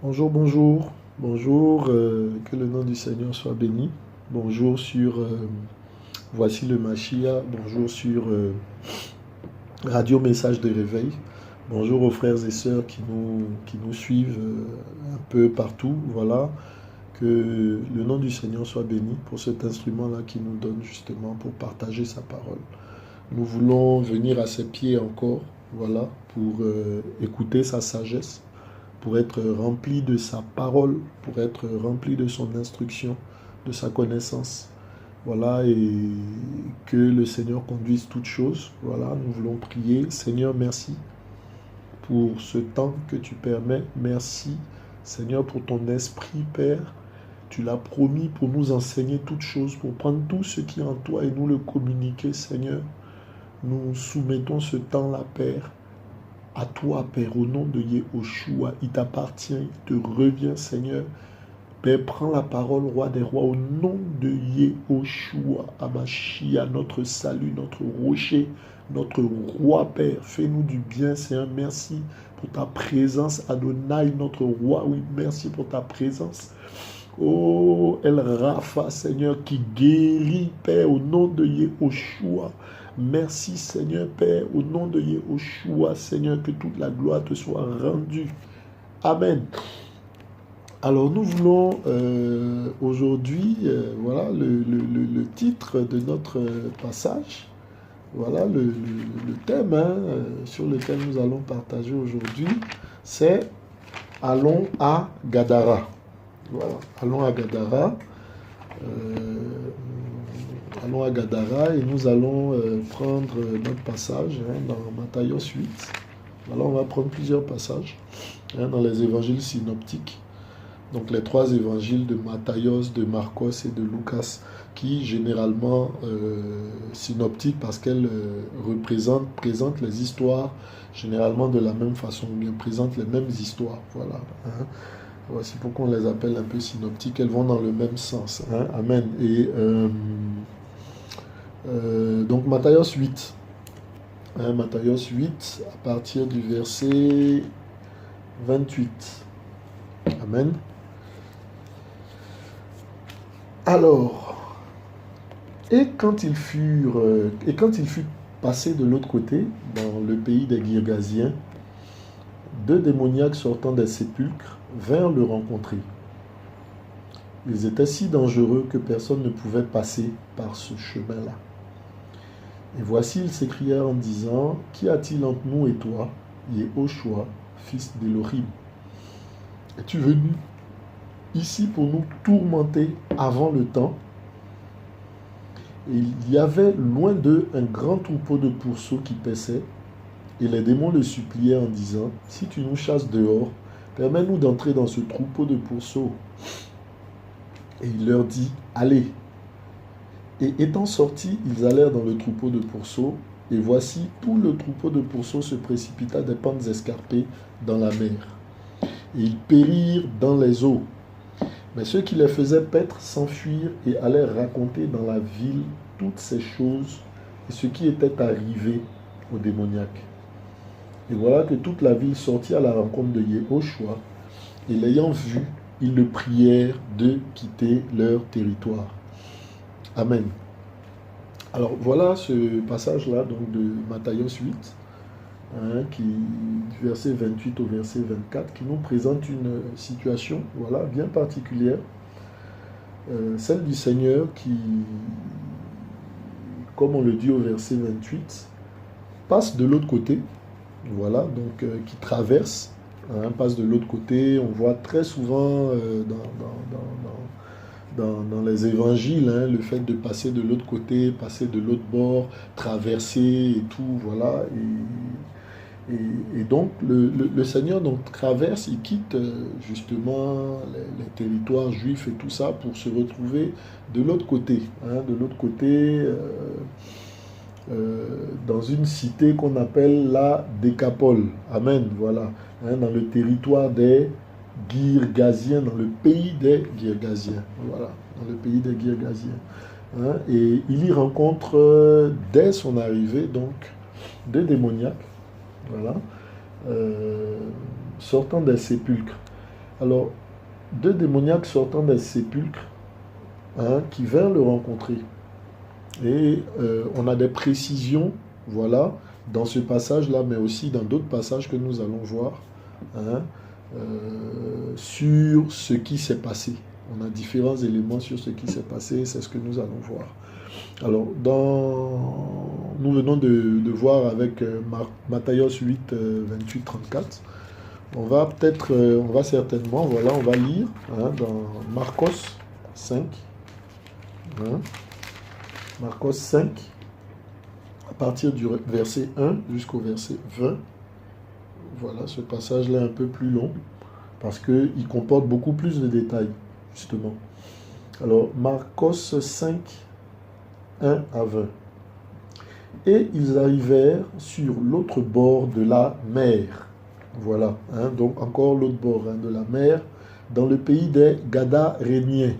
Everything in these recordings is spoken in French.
Bonjour, bonjour, bonjour, que le nom du Seigneur soit béni. Bonjour sur Voici le Machia, bonjour sur Radio Message de Réveil. Bonjour aux frères et sœurs qui nous suivent un peu partout. Voilà, que le nom du Seigneur soit béni pour cet instrument-là qui nous donne justement pour partager sa parole. Nous voulons venir à ses pieds encore, voilà, pour écouter sa sagesse, pour être rempli de sa parole, pour être rempli de son instruction, de sa connaissance. Voilà, et que le Seigneur conduise toutes choses. Voilà, nous voulons prier. Seigneur, merci pour ce temps que tu permets. Merci, Seigneur, pour ton esprit, Père. Tu l'as promis pour nous enseigner toutes choses, pour prendre tout ce qui est en toi et nous le communiquer, Seigneur. Nous soumettons ce temps-là, Père, à toi, Père, au nom de Yahushua. Il t'appartient, il te revient, Seigneur. Père, prends la parole, roi des rois, au nom de Yahushua, Amashia, notre salut, notre rocher, notre roi, Père. Fais-nous du bien, Seigneur. Merci pour ta présence, Adonai, notre roi. Oui, merci pour ta présence. Oh, El Rafa, Seigneur, qui guérit, Père, au nom de Yahushua. Merci, Seigneur, Père, au nom de Yahushua, Seigneur, que toute la gloire te soit rendue. Amen. Alors, nous voulons aujourd'hui, voilà, le titre de notre passage. Voilà, le thème sur lequel nous allons partager aujourd'hui, c'est « Allons à Gadara ». Voilà, allons à Gadara. Allons à Gadara et nous allons prendre notre passage dans Matthieu 8. Alors on va prendre plusieurs passages dans les évangiles synoptiques. Donc les trois évangiles de Matthieu, de Marcos et de Lucas, qui généralement synoptiques parce qu'elles présentent les histoires généralement de la même façon, bien présentent les mêmes histoires. Voilà. Voici pourquoi on les appelle un peu synoptiques. Elles vont dans le même sens. Amen. Et donc Matthieu 8. Matthieu 8, à partir du verset 28. Amen. Alors, et quand ils fut passés de l'autre côté, dans le pays des Girgasiens, deux démoniaques sortant des sépulcres vinrent le rencontrer. Ils étaient si dangereux que personne ne pouvait passer par ce chemin-là. Et voici, ils s'écrièrent en disant, « Qu'y a-t-il entre nous et toi, Yehoshua, fils d'Élohim? Es-tu venu ici pour nous tourmenter avant le temps ?» Et il y avait loin d'eux un grand troupeau de pourceaux qui paissaient, et les démons le suppliaient en disant, « Si tu nous chasses dehors, permets-nous d'entrer dans ce troupeau de pourceaux. » Et il leur dit, « Allez. » Et étant sortis, ils allèrent dans le troupeau de pourceaux, et voici, tout le troupeau de pourceaux se précipita des pentes escarpées dans la mer. Et ils périrent dans les eaux. Mais ceux qui les faisaient paître s'enfuirent et allèrent raconter dans la ville toutes ces choses et ce qui était arrivé aux démoniaques. Et voilà que toute la ville sortit à la rencontre de Yehoshua, et l'ayant vu, ils le prièrent de quitter leur territoire. Amen. Alors voilà ce passage-là donc de Matthieu 8, du verset 28 au verset 24, qui nous présente une situation bien particulière, celle du Seigneur qui, comme on le dit au verset 28, passe de l'autre côté, qui traverse, passe de l'autre côté. On voit très souvent dans les évangiles, le fait de passer de l'autre côté, passer de l'autre bord, traverser et tout, voilà. Et donc, le Seigneur traverse, il quitte justement les territoires juifs et tout ça pour se retrouver de l'autre côté, dans une cité qu'on appelle la Décapole. Amen, voilà. Dans le territoire des Girgasiens, dans le pays des Girgasiens. Voilà, dans le pays des Girgasiens. Et il y rencontre, dès son arrivée, donc, deux démoniaques, sortant des sépulcres. Alors, deux démoniaques sortant des sépulcres, hein, qui vinrent le rencontrer. Et on a des précisions, voilà, dans ce passage-là, mais aussi dans d'autres passages que nous allons voir, hein, sur ce qui s'est passé. On a différents éléments sur ce qui s'est passé, c'est ce que nous allons voir. Alors, nous venons de voir avec Matthieu 8, 28, 34. On va certainement, voilà, on va lire, hein, dans Marcos 5. Hein, Marcos 5, à partir du verset 1 jusqu'au verset 20. Voilà, ce passage-là est un peu plus long, parce qu'il comporte beaucoup plus de détails, justement. Alors, Marcos 5, 1 à 20. Et ils arrivèrent sur l'autre bord de la mer. Voilà, hein, donc encore l'autre bord, hein, de la mer, dans le pays des Gadaréniens.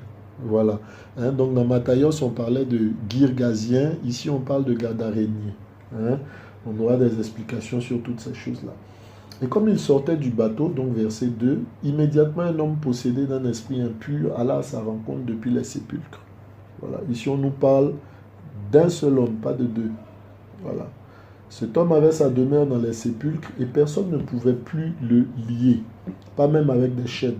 Voilà, hein, donc dans Matthios, on parlait de Girgasiens, ici on parle de Gadaréniens. Hein. On aura des explications sur toutes ces choses-là. Et comme ils sortaient du bateau, donc verset 2, immédiatement un homme possédé d'un esprit impur alla à sa rencontre depuis les sépulcres. Voilà, ici on nous parle d'un seul homme, pas de deux. Voilà. Cet homme avait sa demeure dans les sépulcres et personne ne pouvait plus le lier, pas même avec des chaînes,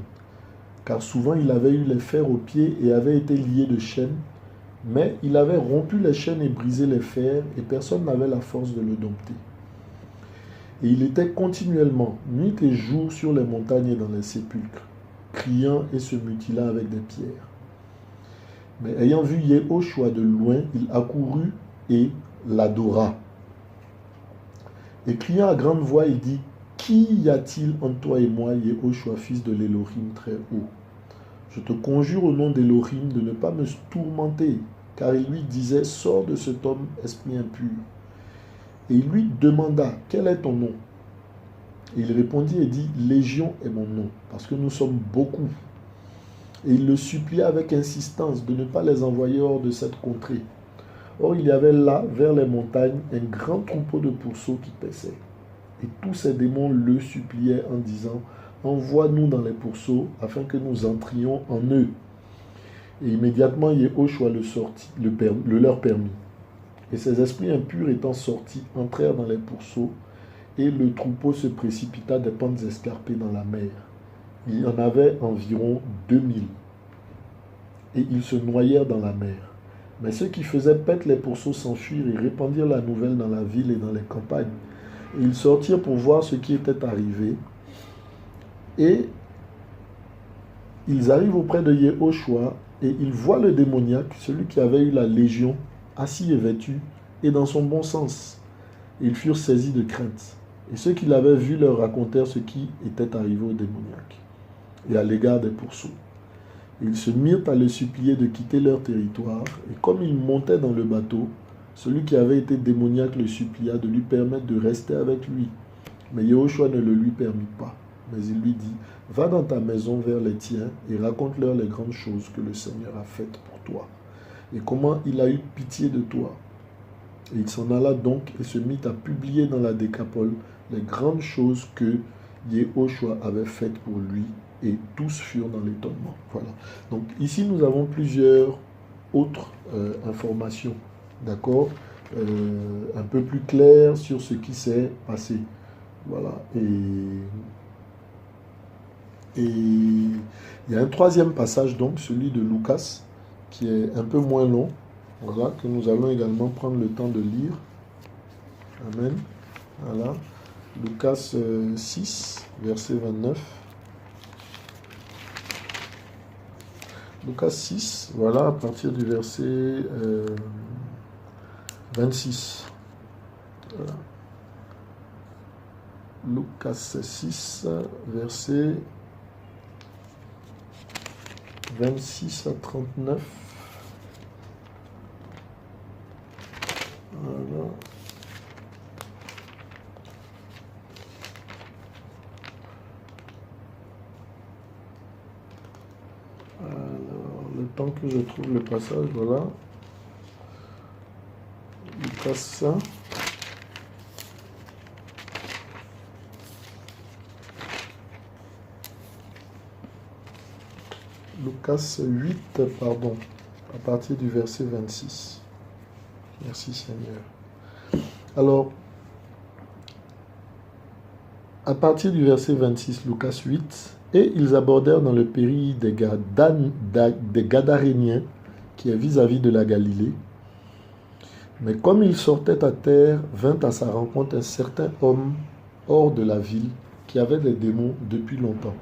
car souvent il avait eu les fers aux pieds et avait été lié de chaînes, mais il avait rompu les chaînes et brisé les fers et personne n'avait la force de le dompter. Et il était continuellement, nuit et jour, sur les montagnes et dans les sépulcres, criant et se mutilant avec des pierres. Mais ayant vu Yehoshua de loin, il accourut et l'adora. Et criant à grande voix, il dit, « Qui y a-t-il entre toi et moi, Yehoshua, fils de l'Élohim très haut? Je te conjure au nom d'Élohim de ne pas me tourmenter. » Car il lui disait, « Sors de cet homme, esprit impur. » Et il lui demanda, « Quel est ton nom? » Et il répondit et dit, « Légion est mon nom, parce que nous sommes beaucoup. » Et il le supplia avec insistance de ne pas les envoyer hors de cette contrée. Or, il y avait là, vers les montagnes, un grand troupeau de pourceaux qui paissaient. Et tous ces démons le suppliaient en disant, « Envoie-nous dans les pourceaux, afin que nous entrions en eux. » Et immédiatement, Yehoshua le leur permit. Et ces esprits impurs étant sortis, entrèrent dans les pourceaux, et le troupeau se précipita des pentes escarpées dans la mer. Il y en avait environ 2000. Et ils se noyèrent dans la mer. Mais ceux qui faisaient paître les pourceaux s'enfuirent et répandirent la nouvelle dans la ville et dans les campagnes. Et ils sortirent pour voir ce qui était arrivé. Et ils arrivent auprès de Yehoshua et ils voient le démoniaque, celui qui avait eu la légion, assis et vêtu, et dans son bon sens. Et ils furent saisis de crainte. Et ceux qui l'avaient vu leur racontèrent ce qui était arrivé au démoniaque et à l'égard des pourceaux. Ils se mirent à le supplier de quitter leur territoire, et comme il montait dans le bateau, celui qui avait été démoniaque le supplia de lui permettre de rester avec lui. Mais Yehoshua ne le lui permit pas. Mais il lui dit, « Va dans ta maison vers les tiens et raconte-leur les grandes choses que le Seigneur a faites pour toi, et comment il a eu pitié de toi. » Et il s'en alla donc et se mit à publier dans la Décapole les grandes choses que Yehoshua avait faites pour lui, et tous furent dans l'étonnement. Voilà. Donc ici, nous avons plusieurs autres informations, d'accord, un peu plus claires sur ce qui s'est passé. Voilà. Et il y a un troisième passage, donc, celui de Lucas, qui est un peu moins long, voilà, que nous allons également prendre le temps de lire. Amen. Voilà. Lucas 6, verset 29. Lucas 6, voilà, à partir du verset 26. Voilà. Lucas 6, verset 26 à 39. Voilà. Alors, le temps que je trouve le passage, voilà. Lucas 5. Lucas 8, pardon, à partir du verset 26. Merci Seigneur. Alors, à partir du verset 26, Lucas 8, et ils abordèrent dans le pays des Gadaréniens, qui est vis-à-vis de la Galilée. Mais comme ils sortaient à terre, vint à sa rencontre un certain homme hors de la ville, qui avait des démons depuis longtemps.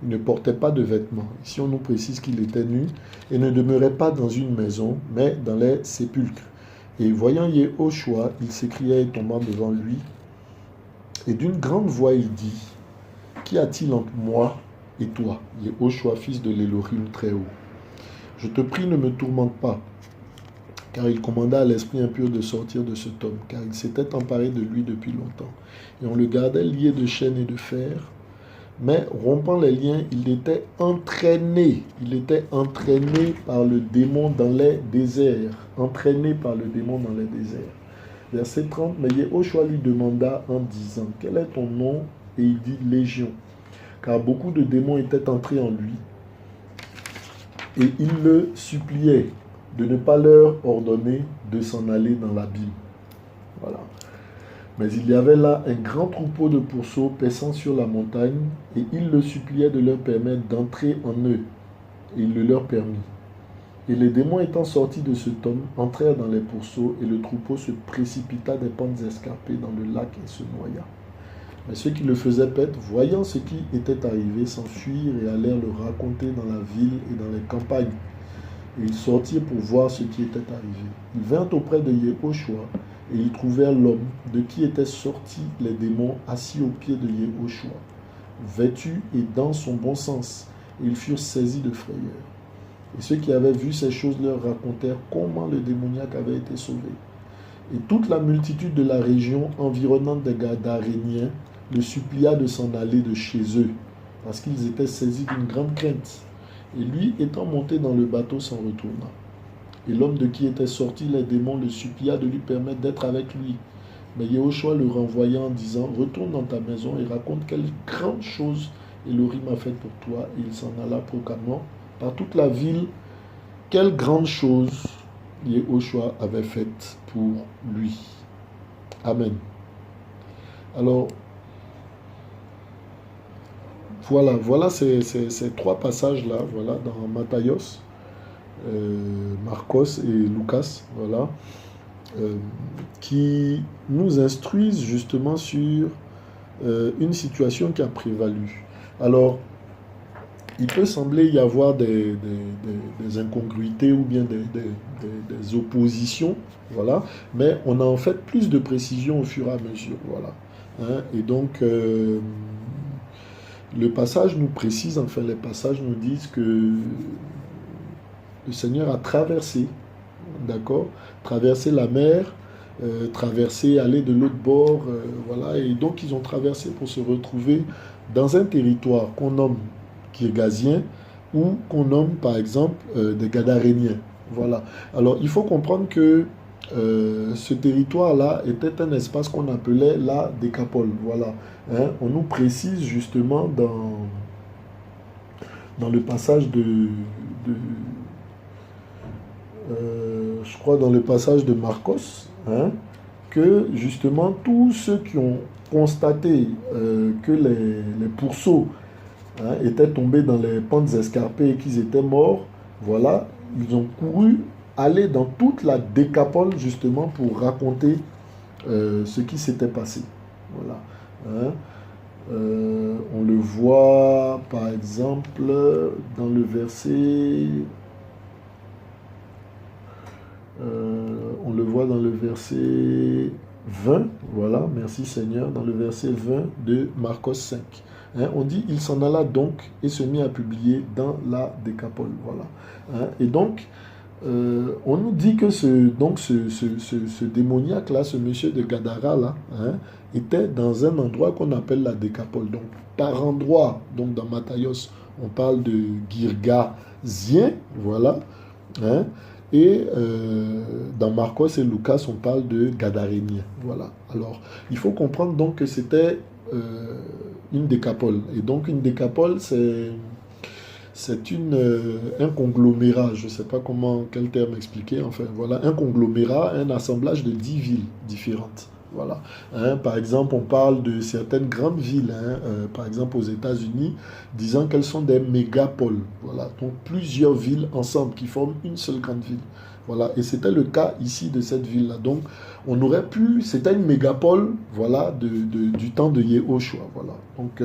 Il ne portait pas de vêtements. Ici, on nous précise qu'il était nu et ne demeurait pas dans une maison, mais dans les sépulcres. Et voyant Yehoshua, il s'écria et tombant devant lui. Et d'une grande voix, il dit, « Qu'y a-t-il entre moi et toi, Yehoshua, fils de l'Élohim très haut? Je te prie, ne me tourmente pas. » Car il commanda à l'esprit impur de sortir de cet homme, car il s'était emparé de lui depuis longtemps. Et on le gardait lié de chaînes et de fer. Mais rompant les liens, il était entraîné par le démon dans les déserts. Entraîné par le démon dans les déserts. Verset 30, mais Yehoshua lui demanda en disant, « Quel est ton nom ?» Et il dit, « Légion. » Car beaucoup de démons étaient entrés en lui. Et il le suppliait de ne pas leur ordonner de s'en aller dans l'abîme. Voilà. Mais il y avait là un grand troupeau de pourceaux paissant sur la montagne, et il le suppliait de leur permettre d'entrer en eux. Et il le leur permit. Et les démons étant sortis de cet homme, entrèrent dans les pourceaux, et le troupeau se précipita des pentes escarpées dans le lac et se noya. Mais ceux qui le faisaient paître, voyant ce qui était arrivé, s'enfuirent et allèrent le raconter dans la ville et dans les campagnes. Et ils sortirent pour voir ce qui était arrivé. Ils vinrent auprès de Yehoshua, et ils trouvèrent l'homme de qui étaient sortis les démons assis au pied de Yehoshua, vêtu et dans son bon sens. Et ils furent saisis de frayeur. Et ceux qui avaient vu ces choses leur racontèrent comment le démoniaque avait été sauvé. Et toute la multitude de la région environnante des Gadaréniens le supplia de s'en aller de chez eux, parce qu'ils étaient saisis d'une grande crainte. Et lui, étant monté dans le bateau, s'en retourna. Et l'homme de qui étaient sortis les démons le supplia de lui permettre d'être avec lui. Mais Yehoshua le renvoya en disant, « Retourne dans ta maison et raconte quelle grande chose Elohim a faite pour toi. » Et il s'en alla proclamant par toute la ville quelle grande chose Yehoshua avait faite pour lui. Amen. Alors, voilà ces trois passages-là, voilà, dans Matthios, Marcos et Lucas, voilà, qui nous instruisent justement sur une situation qui a prévalu. Alors, il peut sembler y avoir des incongruités ou bien des oppositions, voilà, mais on a en fait plus de précision au fur et à mesure, voilà. Hein, et donc, le passage nous précise, enfin les passages nous disent que le Seigneur a traversé, d'accord, traversé la mer, traversé, aller de l'autre bord, voilà, et donc ils ont traversé pour se retrouver dans un territoire qu'on nomme Kirghazien ou qu'on nomme par exemple des Gadaréniens, voilà. Alors il faut comprendre que ce territoire-là était un espace qu'on appelait la Décapole, voilà. Hein, on nous précise justement dans le passage je crois dans le passage de Marcos, hein, que justement tous ceux qui ont constaté que les pourceaux, hein, étaient tombés dans les pentes escarpées et qu'ils étaient morts, voilà, ils ont couru aller dans toute la Décapole justement pour raconter ce qui s'était passé. Voilà. Hein. On le voit par exemple dans le verset verset 20, voilà, merci Seigneur, dans le verset 20 de Marcos 5. Hein, on dit, il s'en alla donc et se mit à publier dans la Décapole, voilà. Hein, et donc, on nous dit que ce démoniaque-là, ce monsieur de Gadara-là, hein, était dans un endroit qu'on appelle la Décapole. Donc, par endroit, donc dans Matthios, on parle de Girgazien, voilà, hein, et dans Marcos et Lucas, on parle de Gadarénien, voilà. Alors, il faut comprendre donc que c'était une Décapole. Et donc, une Décapole, c'est un conglomérat, je ne sais pas quel terme expliquer, enfin voilà, un conglomérat, un assemblage de 10 villes différentes. Voilà. Hein, par exemple, on parle de certaines grandes villes, hein, par exemple aux États-Unis, disant qu'elles sont des mégapoles. Voilà. Donc plusieurs villes ensemble qui forment une seule grande ville. Voilà. Et c'était le cas ici de cette ville-là. Donc on aurait pu, c'était une mégapole, voilà, du temps de Yehoshua. Voilà. Donc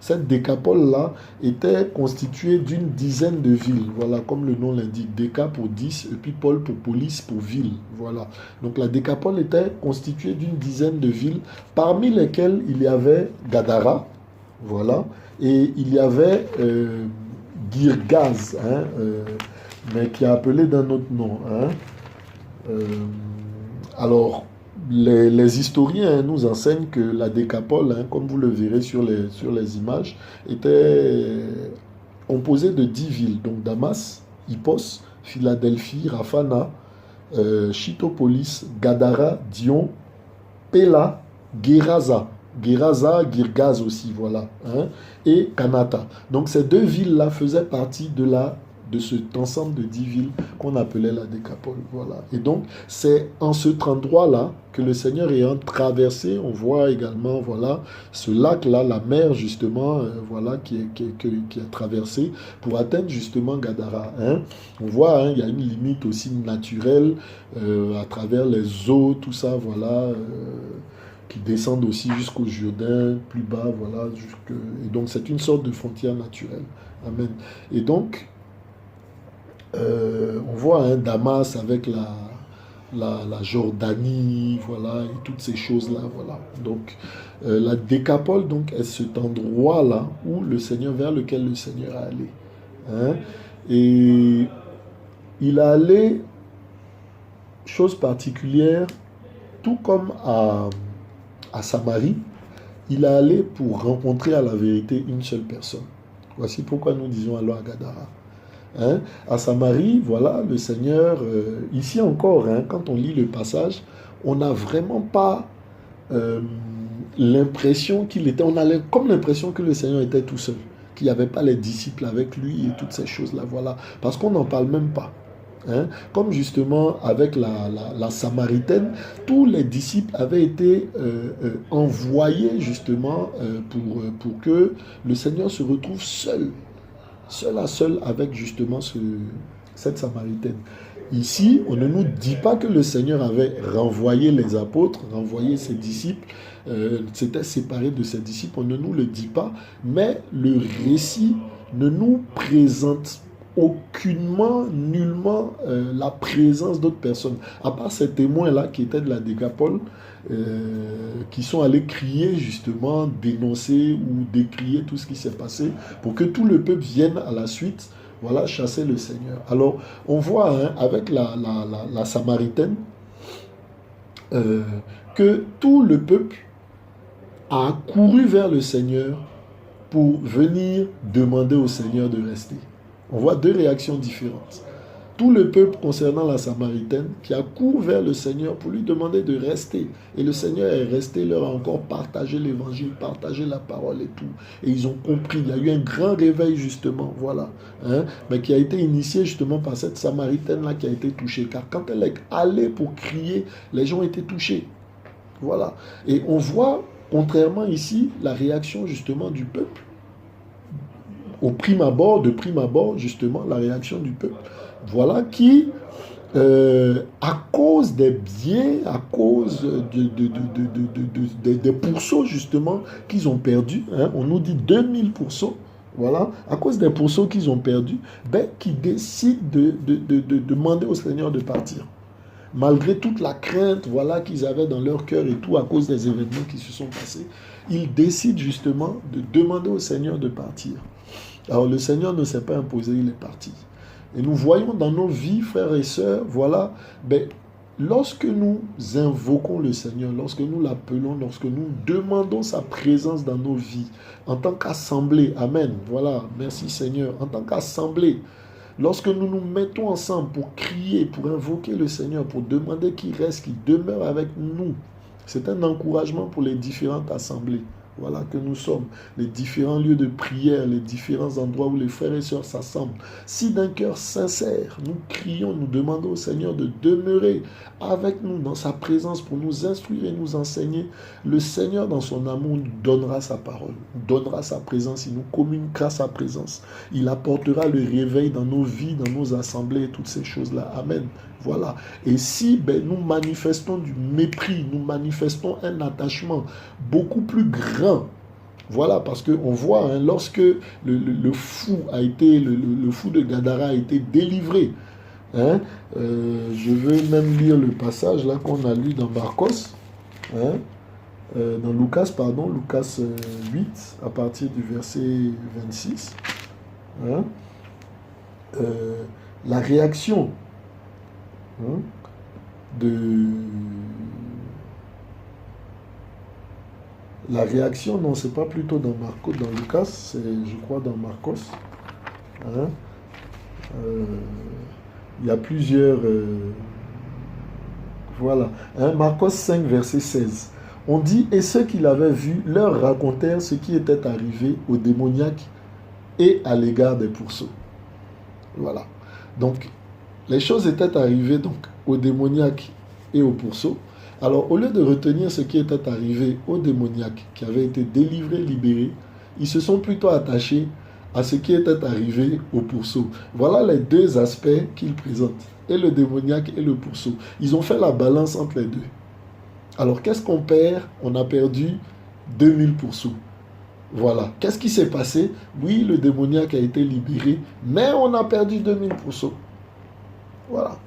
cette décapole-là était constituée d'une dizaine de villes. Voilà, comme le nom l'indique, déca pour 10, et puis pôle pour police pour ville. Voilà. Donc la décapole était constituée d'une dizaine de villes, parmi lesquelles il y avait Gadara, voilà, et il y avait Girgaz, hein, mais qui est appelé d'un autre nom. Hein. Euh, alors, les historiens nous enseignent que la décapole, hein, comme vous le verrez sur les images, était composée de 10 villes, donc Damas, Hippos, Philadelphie, Rafana, Chitopolis, Gadara, Dion, Pella, Geraza. Geraza, Girgaz aussi, voilà. Hein, et Kanata. Donc ces deux villes-là faisaient partie de cet ensemble de 10 villes qu'on appelait la décapole. Voilà. Et donc, c'est en cet endroit-là que le Seigneur ayant traversé, on voit également, voilà, ce lac-là, la mer, justement, voilà, qui est traversé pour atteindre justement Gadara. Hein. On voit, hein, il y a une limite aussi naturelle à travers les eaux, tout ça, voilà, qui descendent aussi jusqu'au Jourdain, plus bas, voilà. Et donc, c'est une sorte de frontière naturelle. Amen. Et donc, on voit un Damas avec la Jordanie, voilà, et toutes ces choses-là, voilà. Donc, la décapole, donc, est cet endroit-là où vers lequel le Seigneur est allé. Hein? Et il est allé, chose particulière, tout comme à Samarie, il est allé pour rencontrer à la vérité une seule personne. Voici pourquoi nous disons alors à Gadara. Hein? À Samarie, voilà, le Seigneur, ici encore, hein, quand on lit le passage, on n'a vraiment pas l'impression qu'il était, on a comme l'impression que le Seigneur était tout seul, qu'il n'y avait pas les disciples avec lui et toutes ces choses-là, voilà, parce qu'on n'en parle même pas. Hein? Comme justement avec la Samaritaine, tous les disciples avaient été envoyés justement pour que le Seigneur se retrouve seul à seul avec justement cette Samaritaine. Ici, on ne nous dit pas que le Seigneur avait renvoyé les apôtres, renvoyé ses disciples, s'était séparé de ses disciples, on ne nous le dit pas, mais le récit ne nous présente aucunement, nullement la présence d'autres personnes, à part ces témoins-là qui étaient de la Décapole, qui sont allés crier justement, dénoncer ou décrier tout ce qui s'est passé pour que tout le peuple vienne à la suite, voilà, chasser le Seigneur. Alors, on voit hein, avec la Samaritaine que tout le peuple a couru vers le Seigneur pour venir demander au Seigneur de rester. On voit deux réactions différentes. Tout le peuple concernant la Samaritaine qui a couru vers le Seigneur pour lui demander de rester. Et le Seigneur est resté, leur a encore partagé l'évangile, partagé la parole et tout. Et ils ont compris. Il y a eu un grand réveil justement, voilà. Hein, mais qui a été initié justement par cette Samaritaine-là qui a été touchée. Car quand elle est allée pour crier, les gens étaient touchés. Voilà. Et on voit, contrairement ici, la réaction justement du peuple. De prime abord, justement, la réaction du peuple. Voilà qui, à cause des biens, à cause des pourceaux justement qu'ils ont perdus, hein, on nous dit 2000 pourceaux, voilà, à cause des pourceaux qu'ils ont perdus, ben, qui décident de demander au Seigneur de partir. Malgré toute la crainte voilà, qu'ils avaient dans leur cœur et tout, à cause des événements qui se sont passés, ils décident justement de demander au Seigneur de partir. Alors le Seigneur ne s'est pas imposé, il est parti. Et nous voyons dans nos vies, frères et sœurs, voilà, ben, lorsque nous invoquons le Seigneur, lorsque nous l'appelons, lorsque nous demandons sa présence dans nos vies, en tant qu'assemblée, amen, voilà, merci Seigneur, en tant qu'assemblée, lorsque nous nous mettons ensemble pour crier, pour invoquer le Seigneur, pour demander qu'il reste, qu'il demeure avec nous, c'est un encouragement pour les différentes assemblées. voilà, que nous sommes, les différents lieux de prière, les différents endroits où les frères et sœurs s'assemblent, si d'un cœur sincère, nous crions, nous demandons au Seigneur de demeurer avec nous dans sa présence pour nous instruire et nous enseigner, le Seigneur dans son amour nous donnera sa parole, nous donnera sa présence, il nous communiquera sa présence, il apportera le réveil dans nos vies, dans nos assemblées et toutes ces choses-là. Amen. Voilà. Et si nous manifestons du mépris, nous manifestons un attachement beaucoup plus grand, voilà, parce qu'on voit, hein, lorsque le fou a été, le fou de Gadara a été délivré, hein, je veux même lire le passage là qu'on a lu dans Marcos, hein, dans Lucas, pardon, Lucas 8, à partir du verset 26, hein, la réaction, hein, non, c'est pas plutôt dans Marcos, dans Lucas, c'est, je crois, dans Marcos. Hein, il y a plusieurs... voilà. Hein, Marcos 5, verset 16. On dit, et ceux qui l'avaient vu leur racontèrent ce qui était arrivé aux démoniaques et à l'égard des pourceaux. Voilà. Donc, les choses étaient arrivées donc aux démoniaques et aux pourceaux. Alors, au lieu de retenir ce qui était arrivé aux démoniaques qui avaient été délivrés, libérés, ils se sont plutôt attachés à ce qui était arrivé aux pourceaux. Voilà les deux aspects qu'ils présentent, et le démoniaque et le pourceau. Ils ont fait la balance entre les deux. Alors, qu'est-ce qu'on perd? On a perdu 2000 pourceaux. Voilà. Qu'est-ce qui s'est passé? Oui, le démoniaque a été libéré, mais on a perdu 2000 pourceaux. Voilà.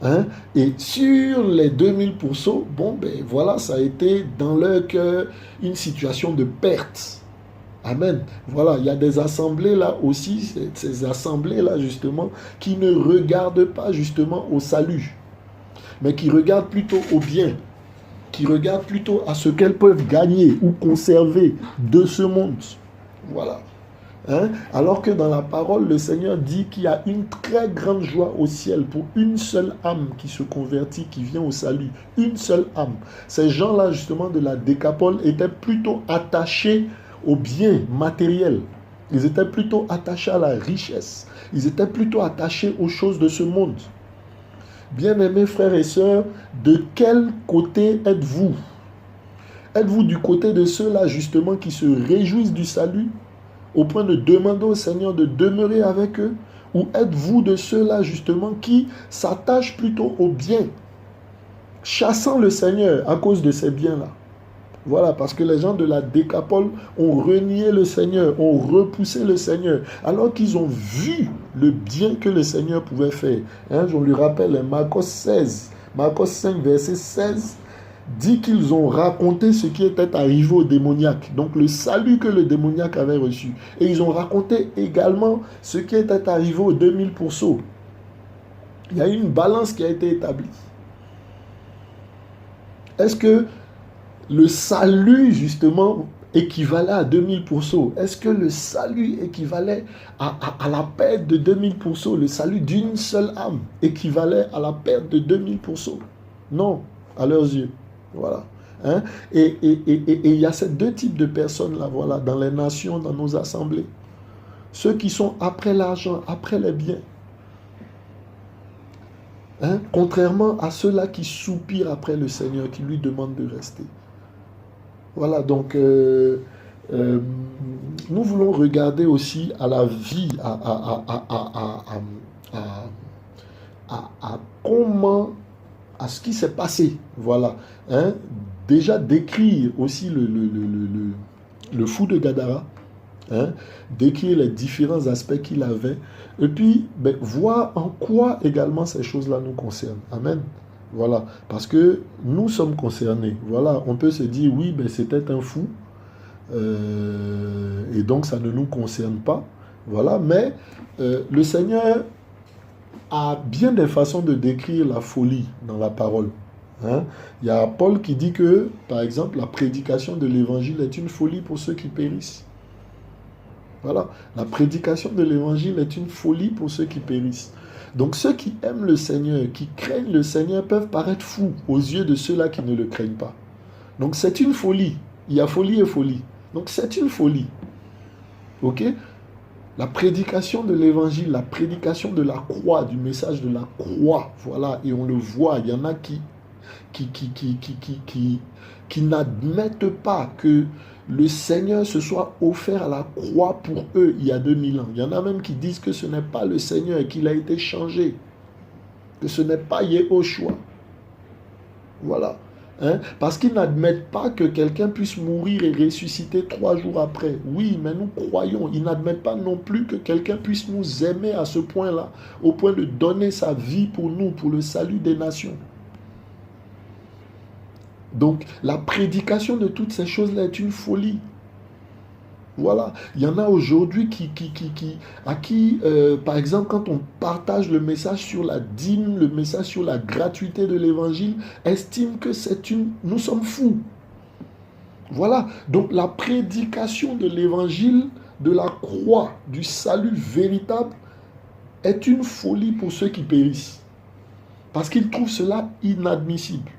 Hein? Et sur les 2000 pourceaux, bon, ben voilà, ça a été dans leur cœur une situation de perte. Amen. Voilà, il y a des assemblées là aussi, ces assemblées là justement, qui ne regardent pas justement au salut, mais qui regardent plutôt au bien, qui regardent plutôt à ce qu'elles peuvent gagner ou conserver de ce monde. Voilà. Hein? Alors que dans la parole, le Seigneur dit qu'il y a une très grande joie au ciel pour une seule âme qui se convertit, qui vient au salut. Une seule âme. Ces gens-là, justement, de la Décapole, étaient plutôt attachés aux biens matériels. Ils étaient plutôt attachés à la richesse. Ils étaient plutôt attachés aux choses de ce monde. Bien-aimés frères et sœurs, de quel côté êtes-vous? Êtes-vous du côté de ceux-là, justement, qui se réjouissent du salut, au point de demander au Seigneur de demeurer avec eux? Ou êtes-vous de ceux-là, justement, qui s'attachent plutôt aux biens, chassant le Seigneur à cause de ces biens-là? Voilà, parce que les gens de la Décapole ont renié le Seigneur, ont repoussé le Seigneur, alors qu'ils ont vu le bien que le Seigneur pouvait faire. Hein, je lui rappelle, Marcos 16, Marcos 5, verset 16, dit qu'ils ont raconté ce qui était arrivé au démoniaque, donc le salut que le démoniaque avait reçu. Et ils ont raconté également ce qui était arrivé aux 2000 pourceaux. Il y a une balance qui a été établie. Est-ce que le salut, justement, équivalait à 2000 pourceaux? Est-ce que le salut équivalait à la perte de 2000 pourceaux? Le salut d'une seule âme équivalait à la perte de 2000 pourceaux? Non, à leurs yeux. Voilà. Hein? Et il y a ces deux types de personnes-là, voilà, dans les nations, dans nos assemblées. Ceux qui sont après l'argent, après les biens. Hein? Contrairement à ceux-là qui soupirent après le Seigneur, qui lui demandent de rester. Voilà, donc nous voulons regarder aussi à la vie, à comment, à ce qui s'est passé. Voilà. Hein? Déjà décrire aussi le fou de Gadara, hein? Décrire les différents aspects qu'il avait, et puis voir en quoi également ces choses-là nous concernent. Amen. Voilà, parce que nous sommes concernés. Voilà, on peut se dire, oui, c'était un fou, et donc ça ne nous concerne pas. Voilà, mais le Seigneur a bien des façons de décrire la folie dans la parole. Hein? Il y a Paul qui dit que, par exemple, la prédication de l'évangile est une folie pour ceux qui périssent. Voilà, la prédication de l'évangile est une folie pour ceux qui périssent. Donc ceux qui aiment le Seigneur, qui craignent le Seigneur, peuvent paraître fous aux yeux de ceux-là qui ne le craignent pas. Donc c'est une folie. Il y a folie et folie. Donc c'est une folie. Ok? La prédication de l'évangile, la prédication de la croix, du message de la croix, voilà, et on le voit, il y en a qui n'admettent pas que le Seigneur se soit offert à la croix pour eux il y a 2000 ans. Il y en a même qui disent que ce n'est pas le Seigneur, qu'il a été changé, que ce n'est pas Yehoshua. Voilà. Hein? Parce qu'ils n'admettent pas que quelqu'un puisse mourir et ressusciter 3 jours après. Oui, mais nous croyons. Ils n'admettent pas non plus que quelqu'un puisse nous aimer à ce point-là, au point de donner sa vie pour nous, pour le salut des nations. Donc, la prédication de toutes ces choses-là est une folie. Voilà. Il y en a aujourd'hui à qui, par exemple, quand on partage le message sur la dîme, le message sur la gratuité de l'évangile, estiment que nous sommes fous. Voilà. Donc, la prédication de l'évangile, de la croix, du salut véritable, est une folie pour ceux qui périssent. Parce qu'ils trouvent cela inadmissible.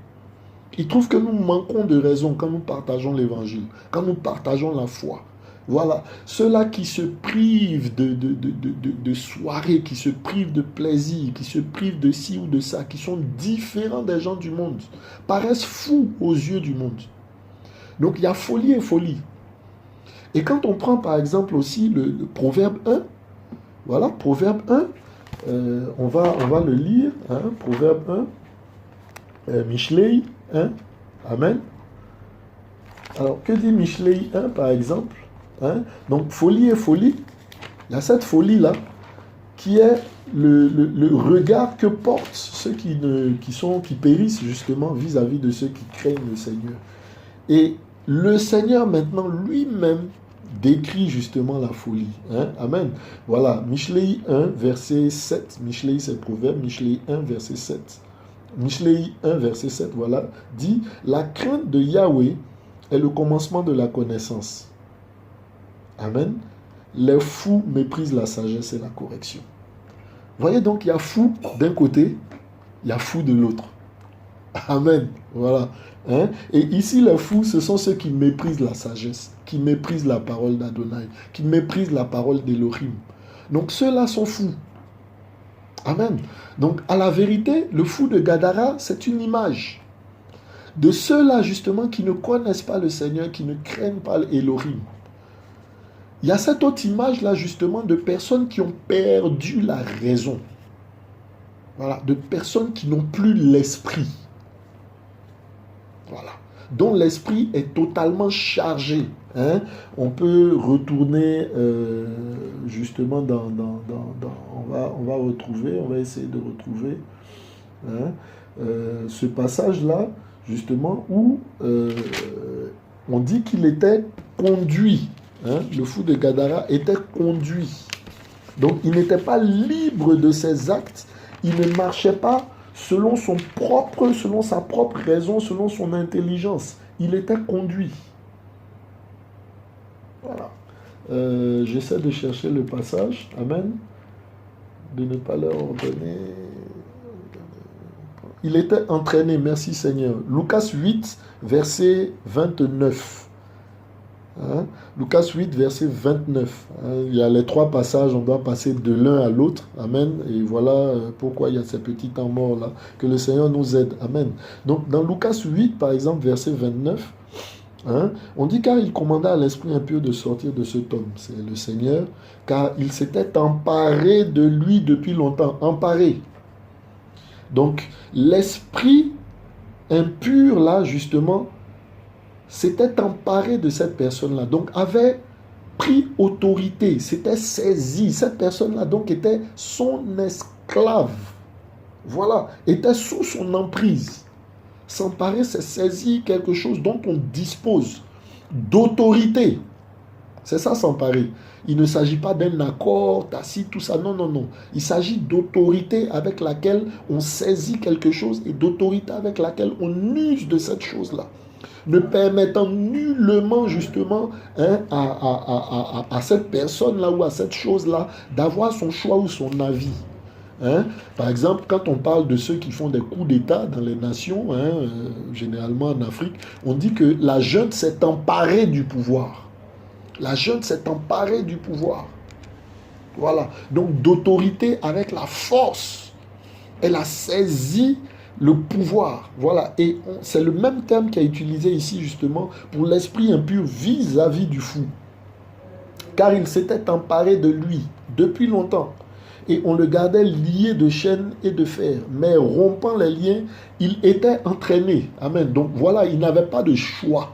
Ils trouvent que nous manquons de raison quand nous partageons l'évangile, quand nous partageons la foi. Voilà, ceux-là qui se privent de soirées, qui se privent de plaisir, qui se privent de ci ou de ça, qui sont différents des gens du monde, paraissent fous aux yeux du monde. Donc il y a folie et folie. Et quand on prend par exemple aussi le Proverbe 1, voilà, Proverbe 1, on va le lire, hein, Proverbe 1, Mishlei 1, Amen. Alors, que dit Mishlei 1 par exemple? Hein? Donc, folie et folie, il y a cette folie-là qui est le regard que portent ceux qui périssent justement vis-à-vis de ceux qui craignent le Seigneur. Et le Seigneur maintenant lui-même décrit justement la folie. Hein? Amen. Voilà, Mishlei 1, verset 7. Mishlei, c'est Proverbe, Mishlei 1, verset 7. Mishlei 1, verset 7, voilà, dit « La crainte de Yahweh est le commencement de la connaissance. » Amen. Les fous méprisent la sagesse et la correction. Voyez donc, il y a fou d'un côté, il y a fou de l'autre. Amen. Voilà. Hein? Et ici, les fous, ce sont ceux qui méprisent la sagesse, qui méprisent la parole d'Adonai, qui méprisent la parole d'Élohim. Donc, ceux-là sont fous. Amen. Donc, à la vérité, le fou de Gadara, c'est une image de ceux-là, justement, qui ne connaissent pas le Seigneur, qui ne craignent pas l'Élohim. Il y a cette autre image-là, justement, de personnes qui ont perdu la raison. Voilà, de personnes qui n'ont plus l'esprit. Voilà, dont l'esprit est totalement chargé. Hein? On peut retourner, justement, on va retrouver, on va essayer de retrouver ce passage-là, justement, où on dit qu'il était conduit. Hein, le fou de Gadara était conduit. Donc, il n'était pas libre de ses actes. Il ne marchait pas selon sa propre raison, selon son intelligence. Il était conduit. Voilà. J'essaie de chercher le passage. Amen. De ne pas leur ordonner. Il était entraîné. Merci Seigneur. Lucas 8, verset 29. Hein? Lucas 8, verset 29. Hein? Il y a les 3 passages, on doit passer de l'un à l'autre. Amen. Et voilà pourquoi il y a ces petits temps morts là. Que le Seigneur nous aide. Amen. Donc dans Lucas 8, par exemple, verset 29, hein, on dit car il commanda à l'esprit impur de sortir de cet homme. C'est le Seigneur, car il s'était emparé de lui depuis longtemps. Emparé. Donc l'esprit impur là, justement, s'était emparé de cette personne-là, donc avait pris autorité, s'était saisi. Cette personne-là, donc, était son esclave. Voilà, était sous son emprise. S'emparer, c'est saisir quelque chose dont on dispose d'autorité. C'est ça, s'emparer. Il ne s'agit pas d'un accord tacite, tout ça. Non, non, non. Il s'agit d'autorité avec laquelle on saisit quelque chose et d'autorité avec laquelle on use de cette chose-là, ne permettant nullement justement à cette personne-là ou à cette chose-là d'avoir son choix ou son avis. Hein? Par exemple, quand on parle de ceux qui font des coups d'État dans les nations, généralement en Afrique, on dit que la junte s'est emparée du pouvoir. La jeune s'est emparée du pouvoir. Voilà. Donc d'autorité avec la force. Elle a saisi le pouvoir. Voilà. Et c'est le même terme qui est utilisé ici justement pour l'esprit impur vis-à-vis du fou. Car il s'était emparé de lui depuis longtemps. Et on le gardait lié de chaînes et de fer. Mais rompant les liens, il était entraîné. Amen. Donc voilà, il n'avait pas de choix.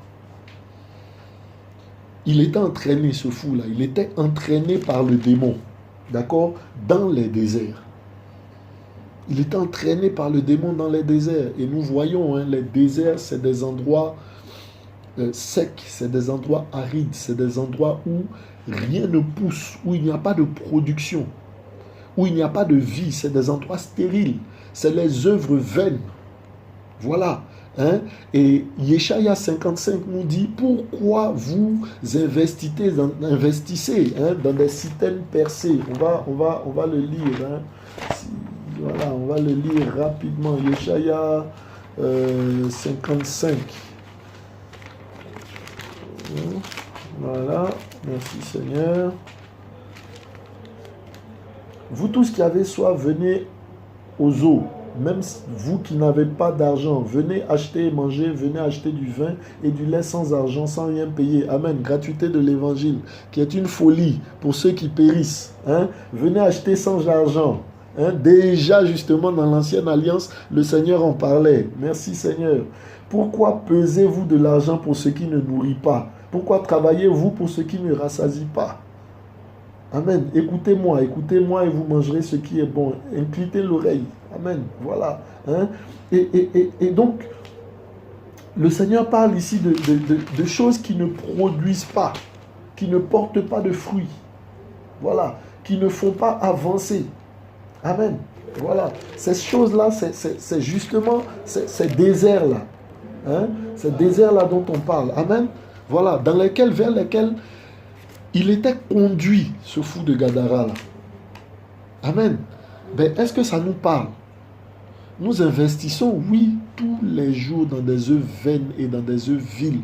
Il était entraîné, ce fou-là. Il était entraîné par le démon. D'accord? Dans les déserts. Il était entraîné par le démon dans les déserts. Et nous voyons, les déserts, c'est des endroits secs, c'est des endroits arides, c'est des endroits où rien ne pousse, où il n'y a pas de production, où il n'y a pas de vie, c'est des endroits stériles, c'est les œuvres vaines. Voilà. Et Yeshaya 55 nous dit, pourquoi vous investissez dans des citernes percées. On va le lire. Voilà, on va le lire rapidement. Yeshaya 55. Voilà, merci Seigneur. Vous tous qui avez soif, venez aux eaux. Même vous qui n'avez pas d'argent, venez acheter et manger, venez acheter du vin et du lait sans argent, sans rien payer. Amen. Gratuité de l'évangile, qui est une folie pour ceux qui périssent. Venez acheter sans argent. Déjà, justement, dans l'ancienne alliance, le Seigneur en parlait. Merci Seigneur. Pourquoi pesez-vous de l'argent pour ce qui ne nourrit pas? Pourquoi travaillez-vous pour ce qui ne rassasie pas? Amen. Écoutez-moi et vous mangerez ce qui est bon. Inclinez l'oreille. Amen. Voilà. Et donc, le Seigneur parle ici de choses qui ne produisent pas, qui ne portent pas de fruits. Voilà. Qui ne font pas avancer. Amen. Voilà. Ces choses-là, c'est justement ces déserts-là. Ces déserts-là dont on parle. Amen. Voilà. Vers lesquels il était conduit, ce fou de Gadara là. Amen. Ben, est-ce que ça nous parle? Nous investissons, oui, tous les jours dans des œuvres vaines et dans des œuvres viles.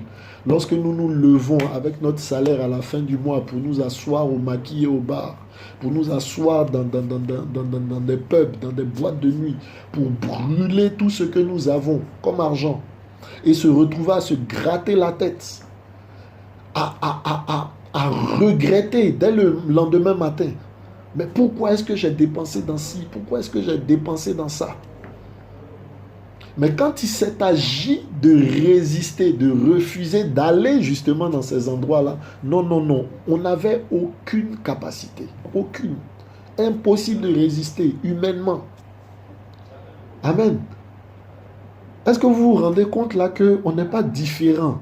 Lorsque nous nous levons avec notre salaire à la fin du mois pour nous asseoir au maquis et au bar, pour nous asseoir dans des pubs, dans des boîtes de nuit, pour brûler tout ce que nous avons comme argent et se retrouver à se gratter la tête, à regretter dès le lendemain matin. Mais pourquoi est-ce que j'ai dépensé dans ci? Pourquoi est-ce que j'ai dépensé dans ça? Mais quand il s'est agi de résister, de refuser d'aller justement dans ces endroits-là, non, on n'avait aucune capacité. Aucune. Impossible de résister humainement. Amen. Est-ce que vous vous rendez compte là qu'on n'est pas différent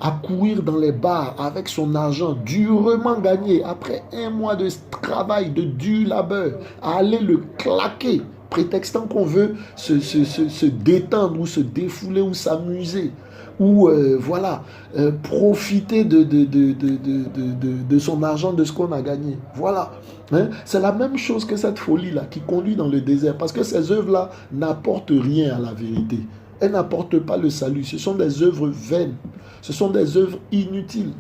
à courir dans les bars avec son argent durement gagné après un mois de travail, de dur labeur, à aller le claquer, prétextant qu'on veut se détendre ou se défouler ou s'amuser ou profiter de son argent, de ce qu'on a gagné. Voilà. C'est la même chose que cette folie-là qui conduit dans le désert, parce que ces œuvres-là n'apportent rien à la vérité. Elles n'apportent pas le salut. Ce sont des œuvres vaines. Ce sont des œuvres inutiles.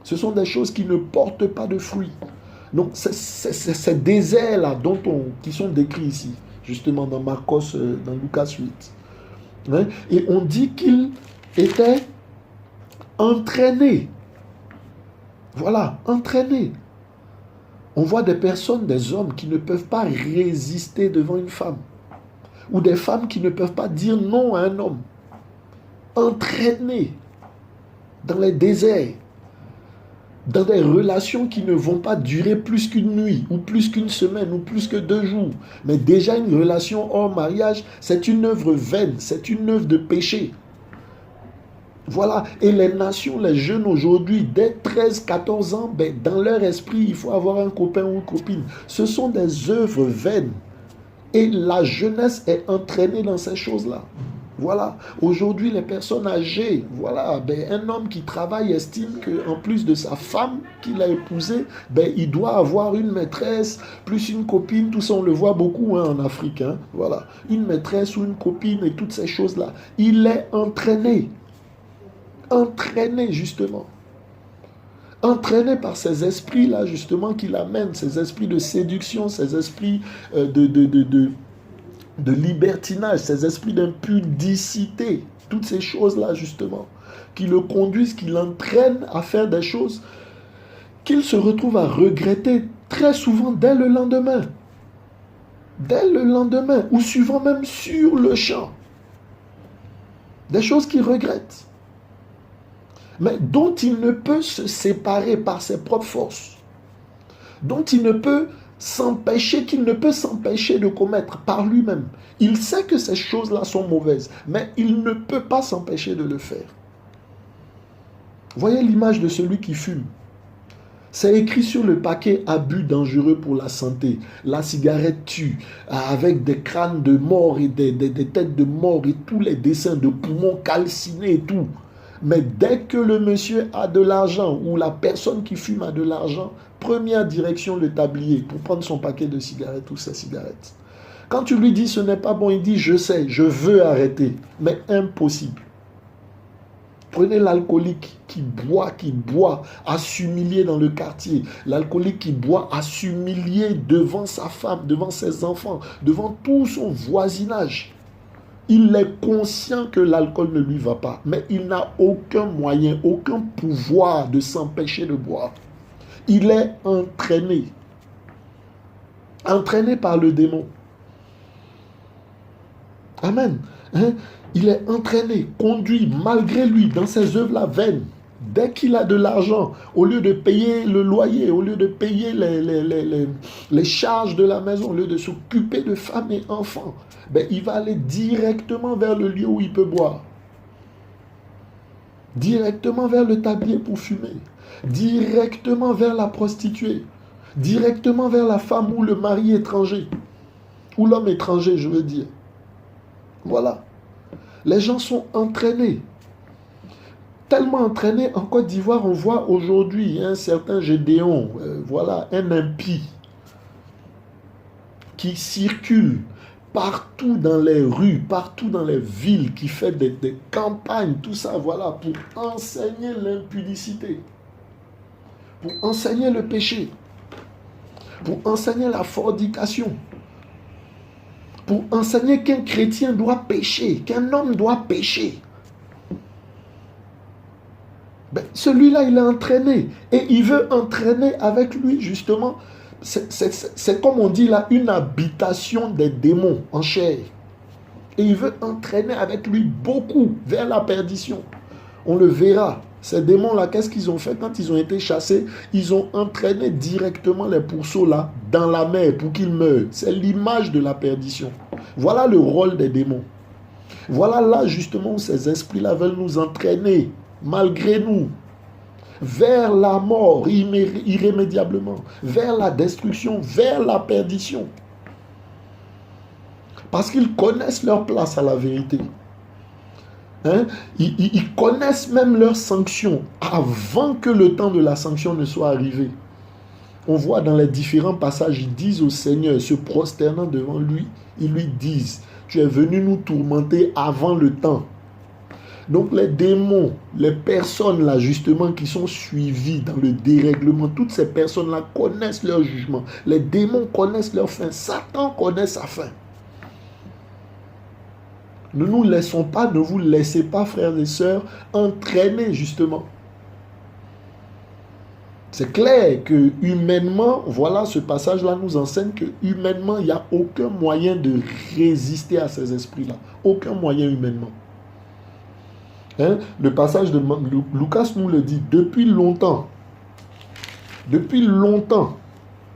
Ce sont des choses qui ne portent pas de fruits. Donc, c'est ces déserts-là qui sont décrits ici, justement dans Marcos, dans Lucas 8. Et on dit qu'il était entraîné. Voilà, entraîné. On voit des personnes, des hommes qui ne peuvent pas résister devant une femme. Ou des femmes qui ne peuvent pas dire non à un homme. Entraînés dans les déserts, dans des relations qui ne vont pas durer plus qu'une nuit, ou plus qu'une semaine, ou plus que 2 jours. Mais déjà une relation hors mariage, c'est une œuvre vaine, c'est une œuvre de péché. Voilà. Et les nations, les jeunes aujourd'hui, dès 13-14 ans, dans leur esprit, il faut avoir un copain ou une copine. Ce sont des œuvres vaines. Et la jeunesse est entraînée dans ces choses-là. Voilà. Aujourd'hui, les personnes âgées, voilà, un homme qui travaille estime qu'en plus de sa femme qu'il a épousée, il doit avoir une maîtresse, plus une copine, tout ça, on le voit beaucoup en Afrique. Voilà. Une maîtresse ou une copine et toutes ces choses-là. Il est entraîné. Entraîné, justement. entraîné par ces esprits-là, justement, qui l'amènent, ces esprits de séduction, ces esprits de libertinage, ces esprits d'impudicité, toutes ces choses-là, justement, qui le conduisent, qui l'entraînent à faire des choses qu'il se retrouve à regretter très souvent dès le lendemain. Dès le lendemain, ou souvent même sur le champ. Des choses qu'il regrette, mais dont il ne peut se séparer par ses propres forces, dont il ne peut s'empêcher, qu'il ne peut s'empêcher de commettre par lui-même. Il sait que ces choses-là sont mauvaises, mais il ne peut pas s'empêcher de le faire. Voyez l'image de celui qui fume. C'est écrit sur le paquet: abus dangereux pour la santé. La cigarette tue, avec des crânes de mort et des têtes de mort et tous les dessins de poumons calcinés et tout. Mais dès que le monsieur a de l'argent ou la personne qui fume a de l'argent, première direction, le tablier pour prendre son paquet de cigarettes ou ses cigarettes. Quand tu lui dis ce n'est pas bon, il dit je sais, je veux arrêter, mais impossible. Prenez l'alcoolique qui boit à s'humilier dans le quartier. L'alcoolique qui boit à s'humilier devant sa femme, devant ses enfants, devant tout son voisinage. Il est conscient que l'alcool ne lui va pas, mais il n'a aucun moyen, aucun pouvoir de s'empêcher de boire. Il est entraîné. Entraîné par le démon. Amen. Il est entraîné, conduit malgré lui dans ses œuvres vaines. Dès qu'il a de l'argent, au lieu de payer le loyer, au lieu de payer les charges de la maison, au lieu de s'occuper de femmes et enfants, il va aller directement vers le lieu où il peut boire. Directement vers le tablier pour fumer. Directement vers la prostituée. Directement vers la femme ou le mari étranger. Ou l'homme étranger, je veux dire. Voilà. Les gens sont entraînés. Tellement entraînés, en Côte d'Ivoire, on voit aujourd'hui un certain Gédéon, un impie, qui circule partout dans les rues, partout dans les villes, qui fait des campagnes, tout ça, pour enseigner l'impudicité, pour enseigner le péché, pour enseigner la fornication, pour enseigner qu'un chrétien doit pécher, qu'un homme doit pécher. Celui-là, il est entraîné. Et il veut entraîner avec lui, justement, c'est comme on dit là, une habitation des démons en chair. Et il veut entraîner avec lui beaucoup vers la perdition. On le verra. Ces démons-là, qu'est-ce qu'ils ont fait quand ils ont été chassés? Ils ont entraîné directement les pourceaux là dans la mer pour qu'ils meurent. C'est l'image de la perdition. Voilà le rôle des démons. Voilà là justement où ces esprits-là veulent nous entraîner, malgré nous, vers la mort irrémédiablement, vers la destruction, vers la perdition. Parce qu'ils connaissent leur place à la vérité. Ils connaissent même leurs sanctions avant que le temps de la sanction ne soit arrivé. On voit dans les différents passages, ils disent au Seigneur, se prosternant devant lui, ils lui disent: tu es venu nous tourmenter avant le temps. Donc les démons, les personnes là justement qui sont suivies dans le dérèglement, toutes ces personnes-là connaissent leur jugement. Les démons connaissent leur fin. Satan connaît sa fin. Ne nous laissons pas, ne vous laissez pas, frères et sœurs, entraîner justement. C'est clair que humainement, ce passage-là nous enseigne que humainement, il n'y a aucun moyen de résister à ces esprits-là. Aucun moyen humainement. Le passage de Lucas nous le dit, depuis longtemps,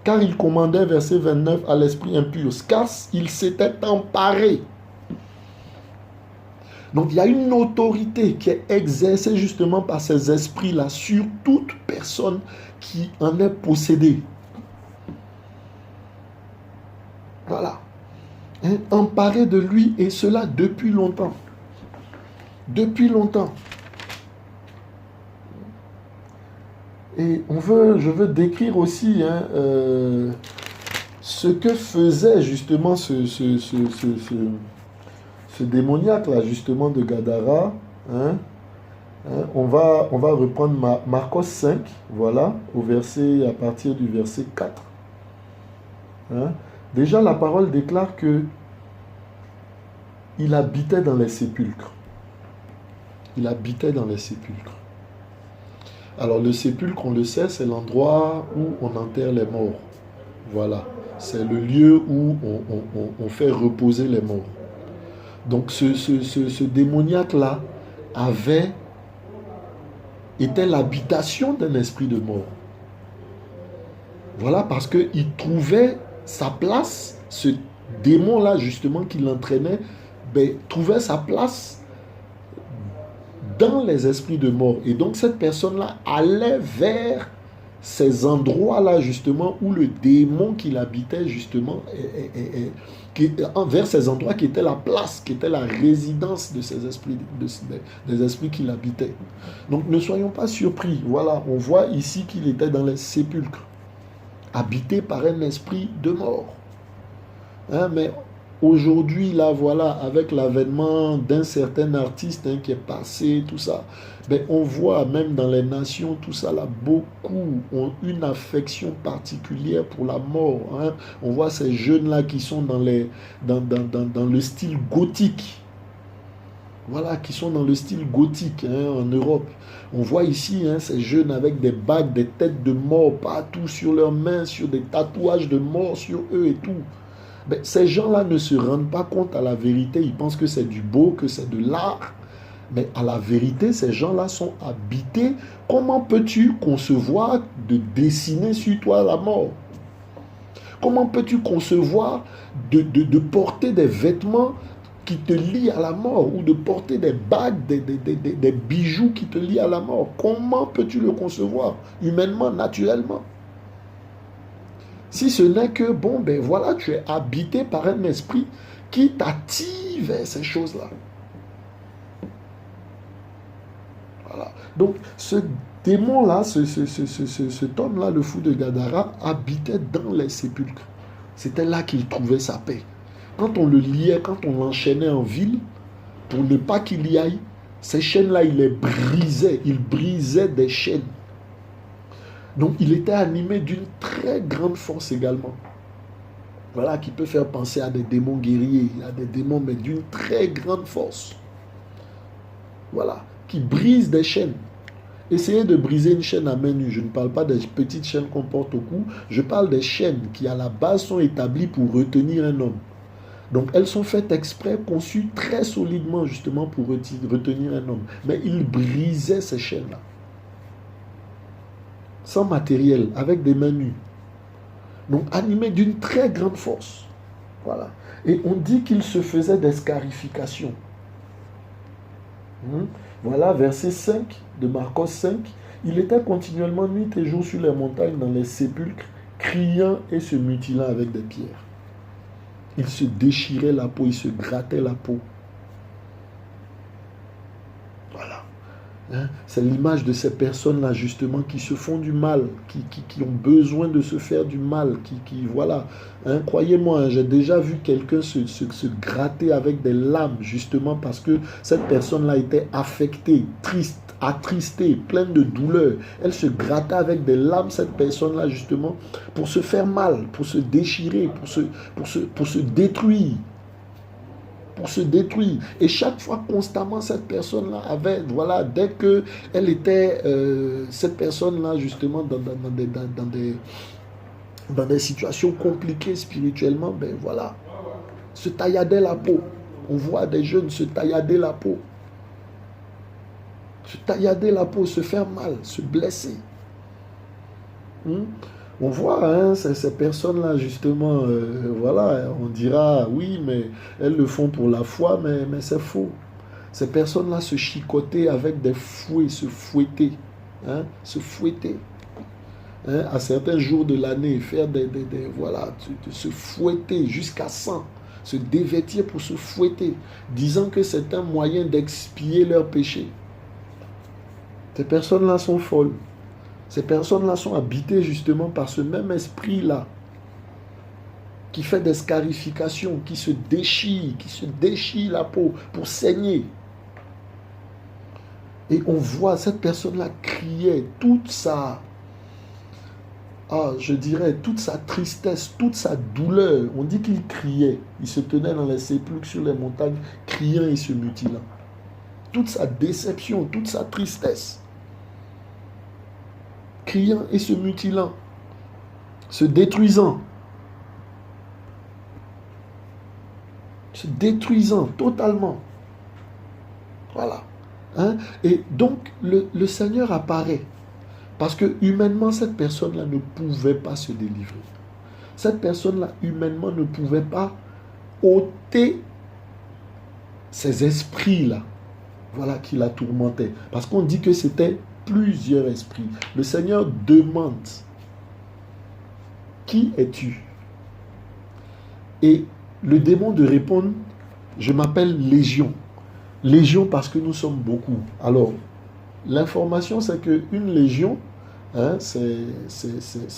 car il commandait, verset 29, à l'esprit impur, car il s'était emparé. Donc il y a une autorité qui est exercée justement par ces esprits-là sur toute personne qui en est possédée. Voilà. Emparé de lui, et cela depuis longtemps. Depuis longtemps. Et je veux décrire aussi ce que faisait justement ce démoniaque là justement de Gadara. Hein, on va reprendre Marcos 5, voilà, à partir du verset 4. Hein. Déjà, la parole déclare que il habitait dans les sépulcres. Il habitait dans les sépulcres. Alors, le sépulcre, on le sait, c'est l'endroit où on enterre les morts. Voilà. C'est le lieu où on fait reposer les morts. Donc, ce démoniaque-là était l'habitation d'un esprit de mort. Voilà, parce qu'il trouvait sa place, ce démon-là, justement, qui l'entraînait, trouvait sa place dans les esprits de mort. Et donc, cette personne-là allait vers ces endroits-là, justement, où le démon qui l'habitait, justement, vers ces endroits qui étaient la place, qui était la résidence de ces esprits, des esprits qui l'habitaient. Donc, ne soyons pas surpris. Voilà, on voit ici qu'il était dans les sépulcres, habité par un esprit de mort. Hein, mais aujourd'hui, là, voilà, avec l'avènement d'un certain artiste qui est passé, tout ça, on voit même dans les nations, tout ça, là, beaucoup ont une affection particulière pour la mort. Hein. On voit ces jeunes-là qui sont dans le style gothique. Voilà, qui sont dans le style gothique en Europe. On voit ici ces jeunes avec des bagues, des têtes de mort partout sur leurs mains, sur des tatouages de mort sur eux et tout. Ces gens-là ne se rendent pas compte à la vérité. Ils pensent que c'est du beau, que c'est de l'art. Mais à la vérité, ces gens-là sont habités. Comment peux-tu concevoir de dessiner sur toi la mort? Comment peux-tu concevoir de porter des vêtements qui te lient à la mort, ou de porter des bagues, des bijoux qui te lient à la mort? Comment peux-tu le concevoir humainement, naturellement? Si ce n'est que, voilà, tu es habité par un esprit qui t'attire vers ces choses-là. Voilà. Donc, ce démon-là, cet homme-là, le fou de Gadara, habitait dans les sépulcres. C'était là qu'il trouvait sa paix. Quand on le liait, quand on l'enchaînait en ville, pour ne pas qu'il y aille, ces chaînes-là, il les brisait. Il brisait des chaînes. Donc, il était animé d'une très grande force également. Voilà, qui peut faire penser à des démons guerriers, à des démons, mais d'une très grande force. Voilà, qui brise des chaînes. Essayez de briser une chaîne à main nue. Je ne parle pas des petites chaînes qu'on porte au cou. Je parle des chaînes qui, à la base, sont établies pour retenir un homme. Donc, elles sont faites exprès, conçues très solidement, justement, pour retenir un homme. Mais il brisait ces chaînes-là. Sans matériel, avec des mains nues. Donc, animé d'une très grande force. Voilà. Et on dit qu'il se faisait des scarifications. Voilà, verset 5 de Marcos 5. Il était continuellement nuit et jour sur les montagnes, dans les sépulcres, criant et se mutilant avec des pierres. Il se déchirait la peau, il se grattait la peau. Voilà. C'est l'image de ces personnes-là, justement, qui se font du mal, qui ont besoin de se faire du mal, voilà. Croyez-moi, j'ai déjà vu quelqu'un se gratter avec des lames, justement, parce que cette personne-là était affectée, triste, attristée, pleine de douleur. Elle se grattait avec des lames, cette personne-là, justement, pour se faire mal, pour se déchirer, pour se détruire. Pour se détruire. Et chaque fois, constamment, cette personne-là avait, voilà, dès que elle était, cette personne-là, justement, dans des situations compliquées spirituellement, voilà, se tailladait la peau. On voit des jeunes se taillader la peau. Se taillader la peau, se faire mal, se blesser. On voit ces personnes-là, justement, voilà, on dira, oui, mais elles le font pour la foi, mais c'est faux. Ces personnes-là se chicotaient avec des fouets, se fouetter. Se fouetter. À certains jours de l'année, faire voilà, se fouetter jusqu'à 100, se dévêtir pour se fouetter, disant que c'est un moyen d'expier leurs péchés. Ces personnes-là sont folles. Ces personnes-là sont habitées justement par ce même esprit-là qui fait des scarifications, qui se déchire la peau pour saigner. Et on voit cette personne-là criait toute sa, je dirais, toute sa tristesse, toute sa douleur. On dit qu'il criait. Il se tenait dans les sépulcres sur les montagnes, criant et se mutilant. Toute sa déception, toute sa tristesse. Criant et se mutilant. Se détruisant. Se détruisant totalement. Voilà. Hein? Et donc, le Seigneur apparaît. Parce que humainement, cette personne-là ne pouvait pas se délivrer. Cette personne-là, humainement, ne pouvait pas ôter ces esprits-là. Voilà, qui la tourmentaient. Parce qu'on dit que c'était plusieurs esprits. Le Seigneur demande, qui es-tu? Et le démon de répondre, je m'appelle Légion. Légion parce que nous sommes beaucoup. Alors, l'information, c'est qu'une légion, hein, c'est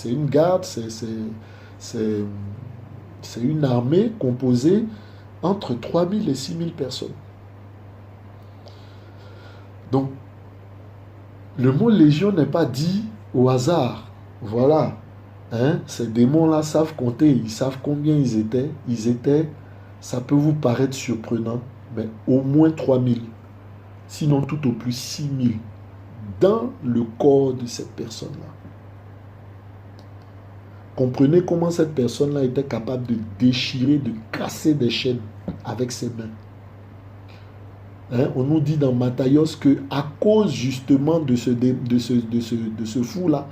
une garde, c'est une armée composée entre 3000 et 6000 personnes. Donc, le mot légion n'est pas dit au hasard. Voilà. Hein, ces démons-là savent compter, ils savent combien ils étaient. Ça peut vous paraître surprenant, mais au moins 3000. Sinon, tout au plus 6000. Dans le corps de cette personne-là. Comprenez comment cette personne-là était capable de déchirer, de casser des chaînes avec ses mains. Hein, on nous dit dans Matthios que à cause justement de ce fou-là,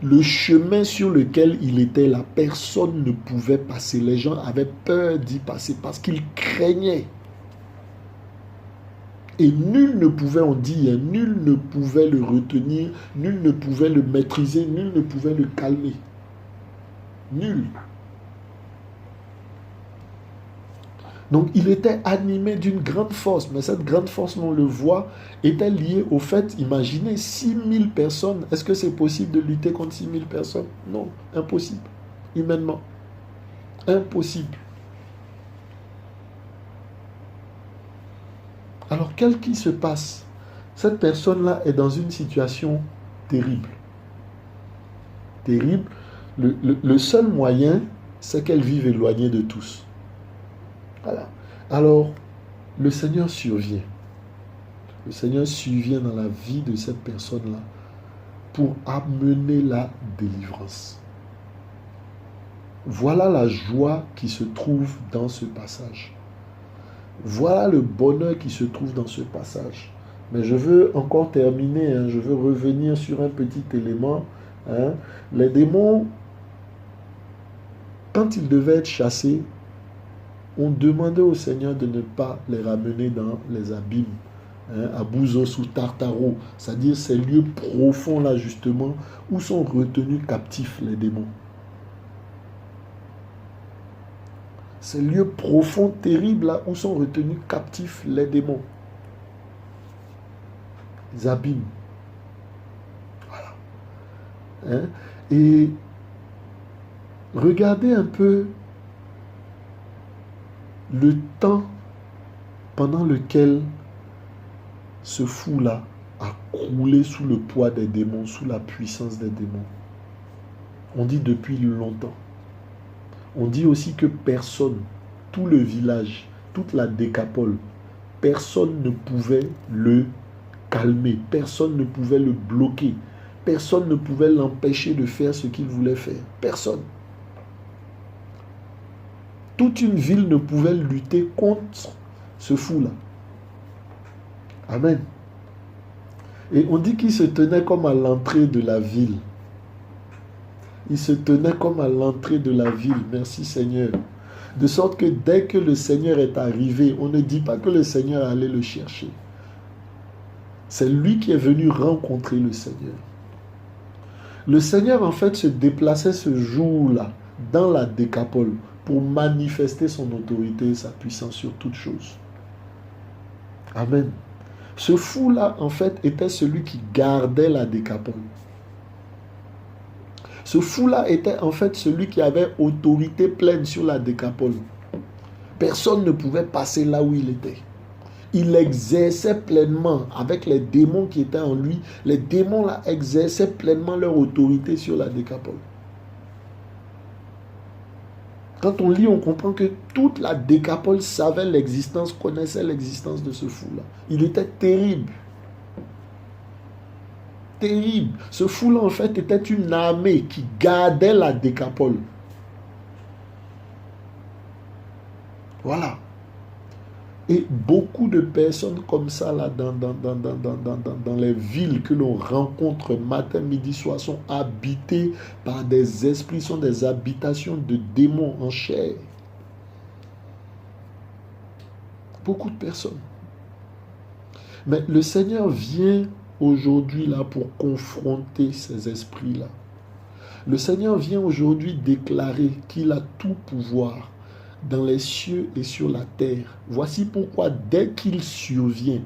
le chemin sur lequel il était, la personne ne pouvait passer. Les gens avaient peur d'y passer parce qu'ils craignaient. Et nul ne pouvait, on dit, hein, nul ne pouvait le retenir, nul ne pouvait le maîtriser, nul ne pouvait le calmer. Nul. Donc il était animé d'une grande force, mais cette grande force, on le voit, était liée au fait, imaginez, 6000 personnes. Est-ce que c'est possible de lutter contre 6000 personnes? Non, impossible. Humainement. Impossible. Alors, qu'est-ce qui se passe? Cette personne-là est dans une situation terrible. Terrible. Le seul moyen, c'est qu'elle vive éloignée de tous. Voilà. Alors, le Seigneur survient. Le Seigneur survient dans la vie de cette personne-là pour amener la délivrance. Voilà la joie qui se trouve dans ce passage. Voilà le bonheur qui se trouve dans ce passage. Mais je veux encore terminer, hein, je veux revenir sur un petit élément. Hein. Les démons, quand ils devaient être chassés, on demandait au Seigneur de ne pas les ramener dans les abîmes, hein, à Bouzos ou Tartaro, c'est-à-dire ces lieux profonds là justement, où sont retenus captifs les démons. Ces lieux profonds, terribles, là où sont retenus captifs les démons. Les abîmes. Voilà. Hein? Et regardez un peu le temps pendant lequel ce fou-là a croulé sous le poids des démons, sous la puissance des démons. On dit depuis longtemps. On dit aussi que personne, tout le village, toute la Décapole, personne ne pouvait le calmer, personne ne pouvait le bloquer, personne ne pouvait l'empêcher de faire ce qu'il voulait faire. Personne. Toute une ville ne pouvait lutter contre ce fou-là. Amen. Et on dit qu'il se tenait comme à l'entrée de la ville. Il se tenait comme à l'entrée de la ville. Merci Seigneur. De sorte que dès que le Seigneur est arrivé, on ne dit pas que le Seigneur allait le chercher. C'est lui qui est venu rencontrer le Seigneur. Le Seigneur en fait se déplaçait ce jour-là dans la Décapole pour manifester son autorité et sa puissance sur toute chose. Amen. Ce fou-là en fait était celui qui gardait la Décapole. Ce fou-là était en fait celui qui avait autorité pleine sur la Décapole. Personne ne pouvait passer là où il était. Il exerçait pleinement, avec les démons qui étaient en lui, les démons là exerçaient pleinement leur autorité sur la décapole. Quand on lit, on comprend que toute la décapole savait l'existence, connaissait l'existence de ce fou-là. Il était terrible. Terrible. Ce fou-là, en fait, était une armée qui gardait la décapole. Voilà. Et beaucoup de personnes comme ça, là, dans les villes que l'on rencontre matin, midi, soir, sont habitées par des esprits, sont des habitations de démons en chair. Beaucoup de personnes. Mais le Seigneur vient aujourd'hui là pour confronter ces esprits-là. Le Seigneur vient aujourd'hui déclarer qu'il a tout pouvoir dans les cieux et sur la terre. Voici pourquoi dès qu'il survient,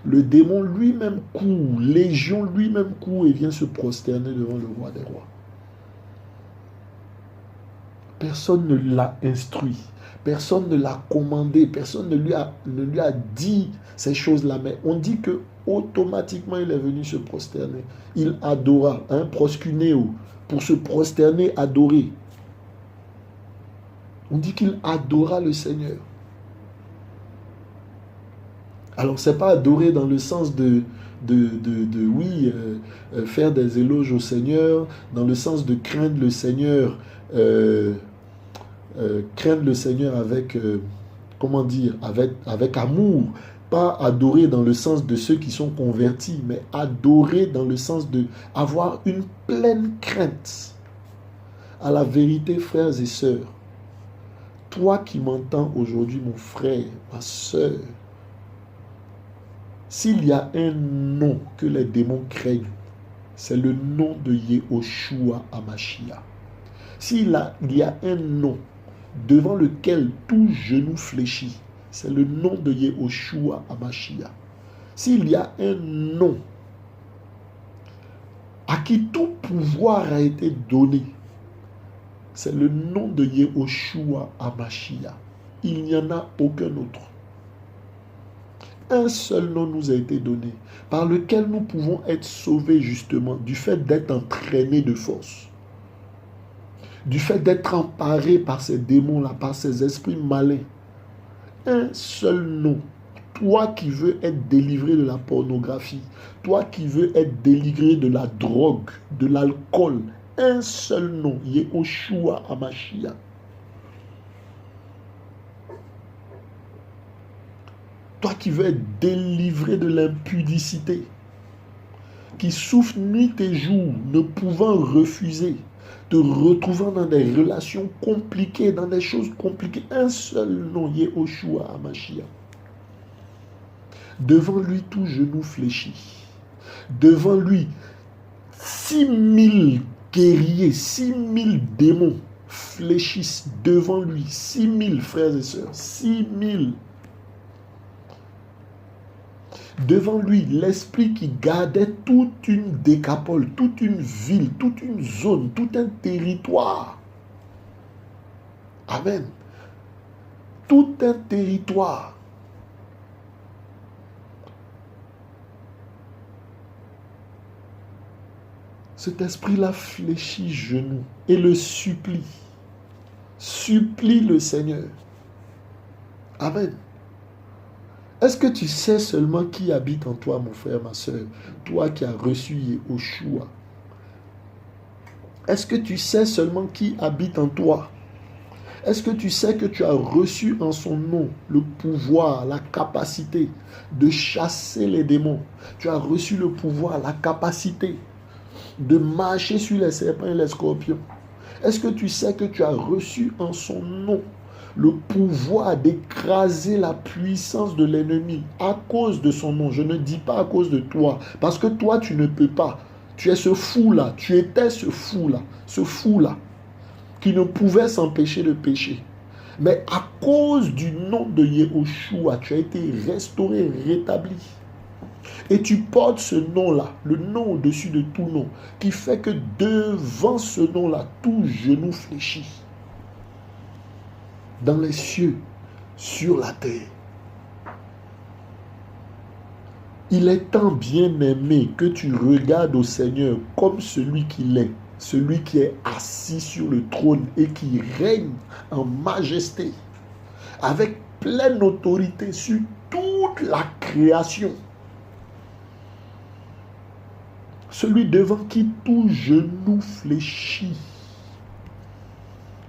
le démon lui-même court, légion lui-même court et vient se prosterner devant le roi des rois. Personne ne l'a instruit, personne ne l'a commandé, personne ne lui a dit ces choses-là, mais on dit que automatiquement il est venu se prosterner. Il adora, proskunéo, pour se prosterner, adorer. On dit qu'il adora le Seigneur. Alors, ce n'est pas adorer dans le sens faire des éloges au Seigneur, dans le sens de craindre le Seigneur, craindre le Seigneur avec, avec amour. Pas adorer dans le sens de ceux qui sont convertis, mais adorer dans le sens de avoir une pleine crainte à la vérité, frères et sœurs. Toi qui m'entends aujourd'hui, mon frère, ma soeur, s'il y a un nom que les démons craignent, c'est le nom de Yehoshua HaMashiach. Il y a un nom devant lequel tout genou fléchit, c'est le nom de Yehoshua HaMashiach. S'il y a un nom à qui tout pouvoir a été donné, c'est le nom de Yehoshua HaMashiach. Il n'y en a aucun autre. Un seul nom nous a été donné, par lequel nous pouvons être sauvés justement, du fait d'être entraînés de force, du fait d'être emparés par ces démons-là, par ces esprits malins. Un seul nom. Toi qui veux être délivré de la pornographie, toi qui veux être délivré de la drogue, de l'alcool, un seul nom, Yehoshua HaMashiach. Toi qui veux être délivré de l'impudicité, qui souffre nuit et jour, ne pouvant refuser, te retrouvant dans des relations compliquées, dans des choses compliquées, un seul nom, Yehoshua HaMashiach. Devant lui, tout genou fléchit. Devant lui, 6000 guerriers, 6000 démons fléchissent devant lui. 6000 frères et sœurs, 6000. Devant lui, l'esprit qui gardait toute une décapole, toute une ville, toute une zone, tout un territoire. Amen. Tout un territoire. Cet esprit-là fléchit genoux et le supplie. Supplie le Seigneur. Amen. Est-ce que tu sais seulement qui habite en toi, mon frère, ma soeur? Toi qui as reçu Yehoshua. Est-ce que tu sais seulement qui habite en toi? Est-ce que tu sais que tu as reçu en son nom le pouvoir, la capacité de chasser les démons? Tu as reçu le pouvoir, la capacité de marcher sur les serpents et les scorpions. Est-ce que tu sais que tu as reçu en son nom le pouvoir d'écraser la puissance de l'ennemi à cause de son nom? Je ne dis pas à cause de toi, parce que toi tu ne peux pas. Tu es ce fou-là, tu étais ce fou-là, qui ne pouvait s'empêcher de pécher. Mais à cause du nom de Yehoshua, tu as été restauré, rétabli. Et tu portes ce nom-là, le nom au-dessus de tout nom, qui fait que devant ce nom-là, tout genou fléchit. Dans les cieux, sur la terre. Il est tant bien aimé que tu regardes au Seigneur comme celui qu'il est, celui qui est assis sur le trône et qui règne en majesté, avec pleine autorité sur toute la création. Celui devant qui tout genou fléchit.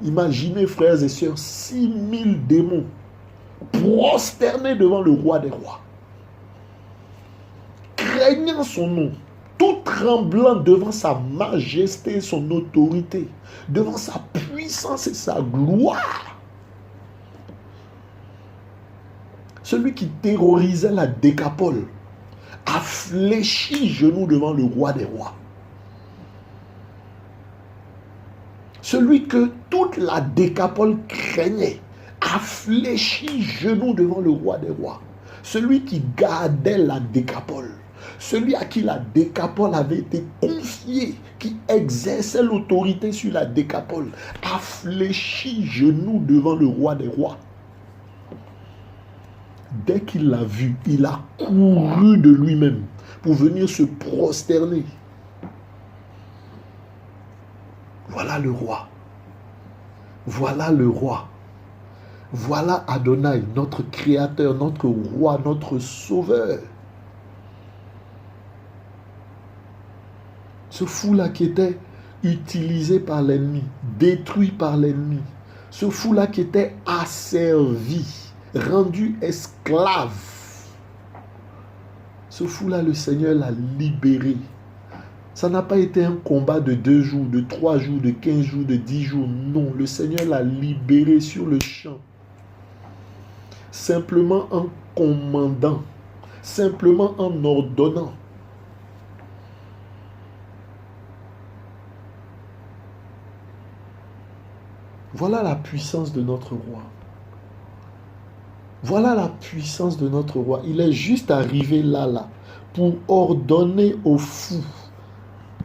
Imaginez, frères et sœurs, 6000 démons prosternés devant le roi des rois, craignant son nom, tout tremblant devant sa majesté et son autorité, devant sa puissance et sa gloire. Celui qui terrorisait la Décapole a fléchi genou devant le roi des rois. Celui que toute la Décapole craignait a fléchi genou devant le roi des rois. Celui qui gardait la Décapole, celui à qui la Décapole avait été confiée, qui exerçait l'autorité sur la Décapole, a fléchi genou devant le roi des rois. Dès qu'il l'a vu, il a couru de lui-même pour venir se prosterner. Voilà le roi. Voilà le roi. Voilà Adonai, notre créateur, notre roi, notre sauveur. Ce fou-là qui était utilisé par l'ennemi, détruit par l'ennemi. Ce fou-là qui était asservi, rendu esclave. Ce fou-là, le Seigneur l'a libéré. Ça n'a pas été un combat de 2 jours, de 3 jours, de 15 jours, de 10 jours. Non, le Seigneur l'a libéré sur le champ. Simplement en commandant, simplement en ordonnant. Voilà la puissance de notre roi. Voilà la puissance de notre roi. Il est juste arrivé là, pour ordonner aux fous,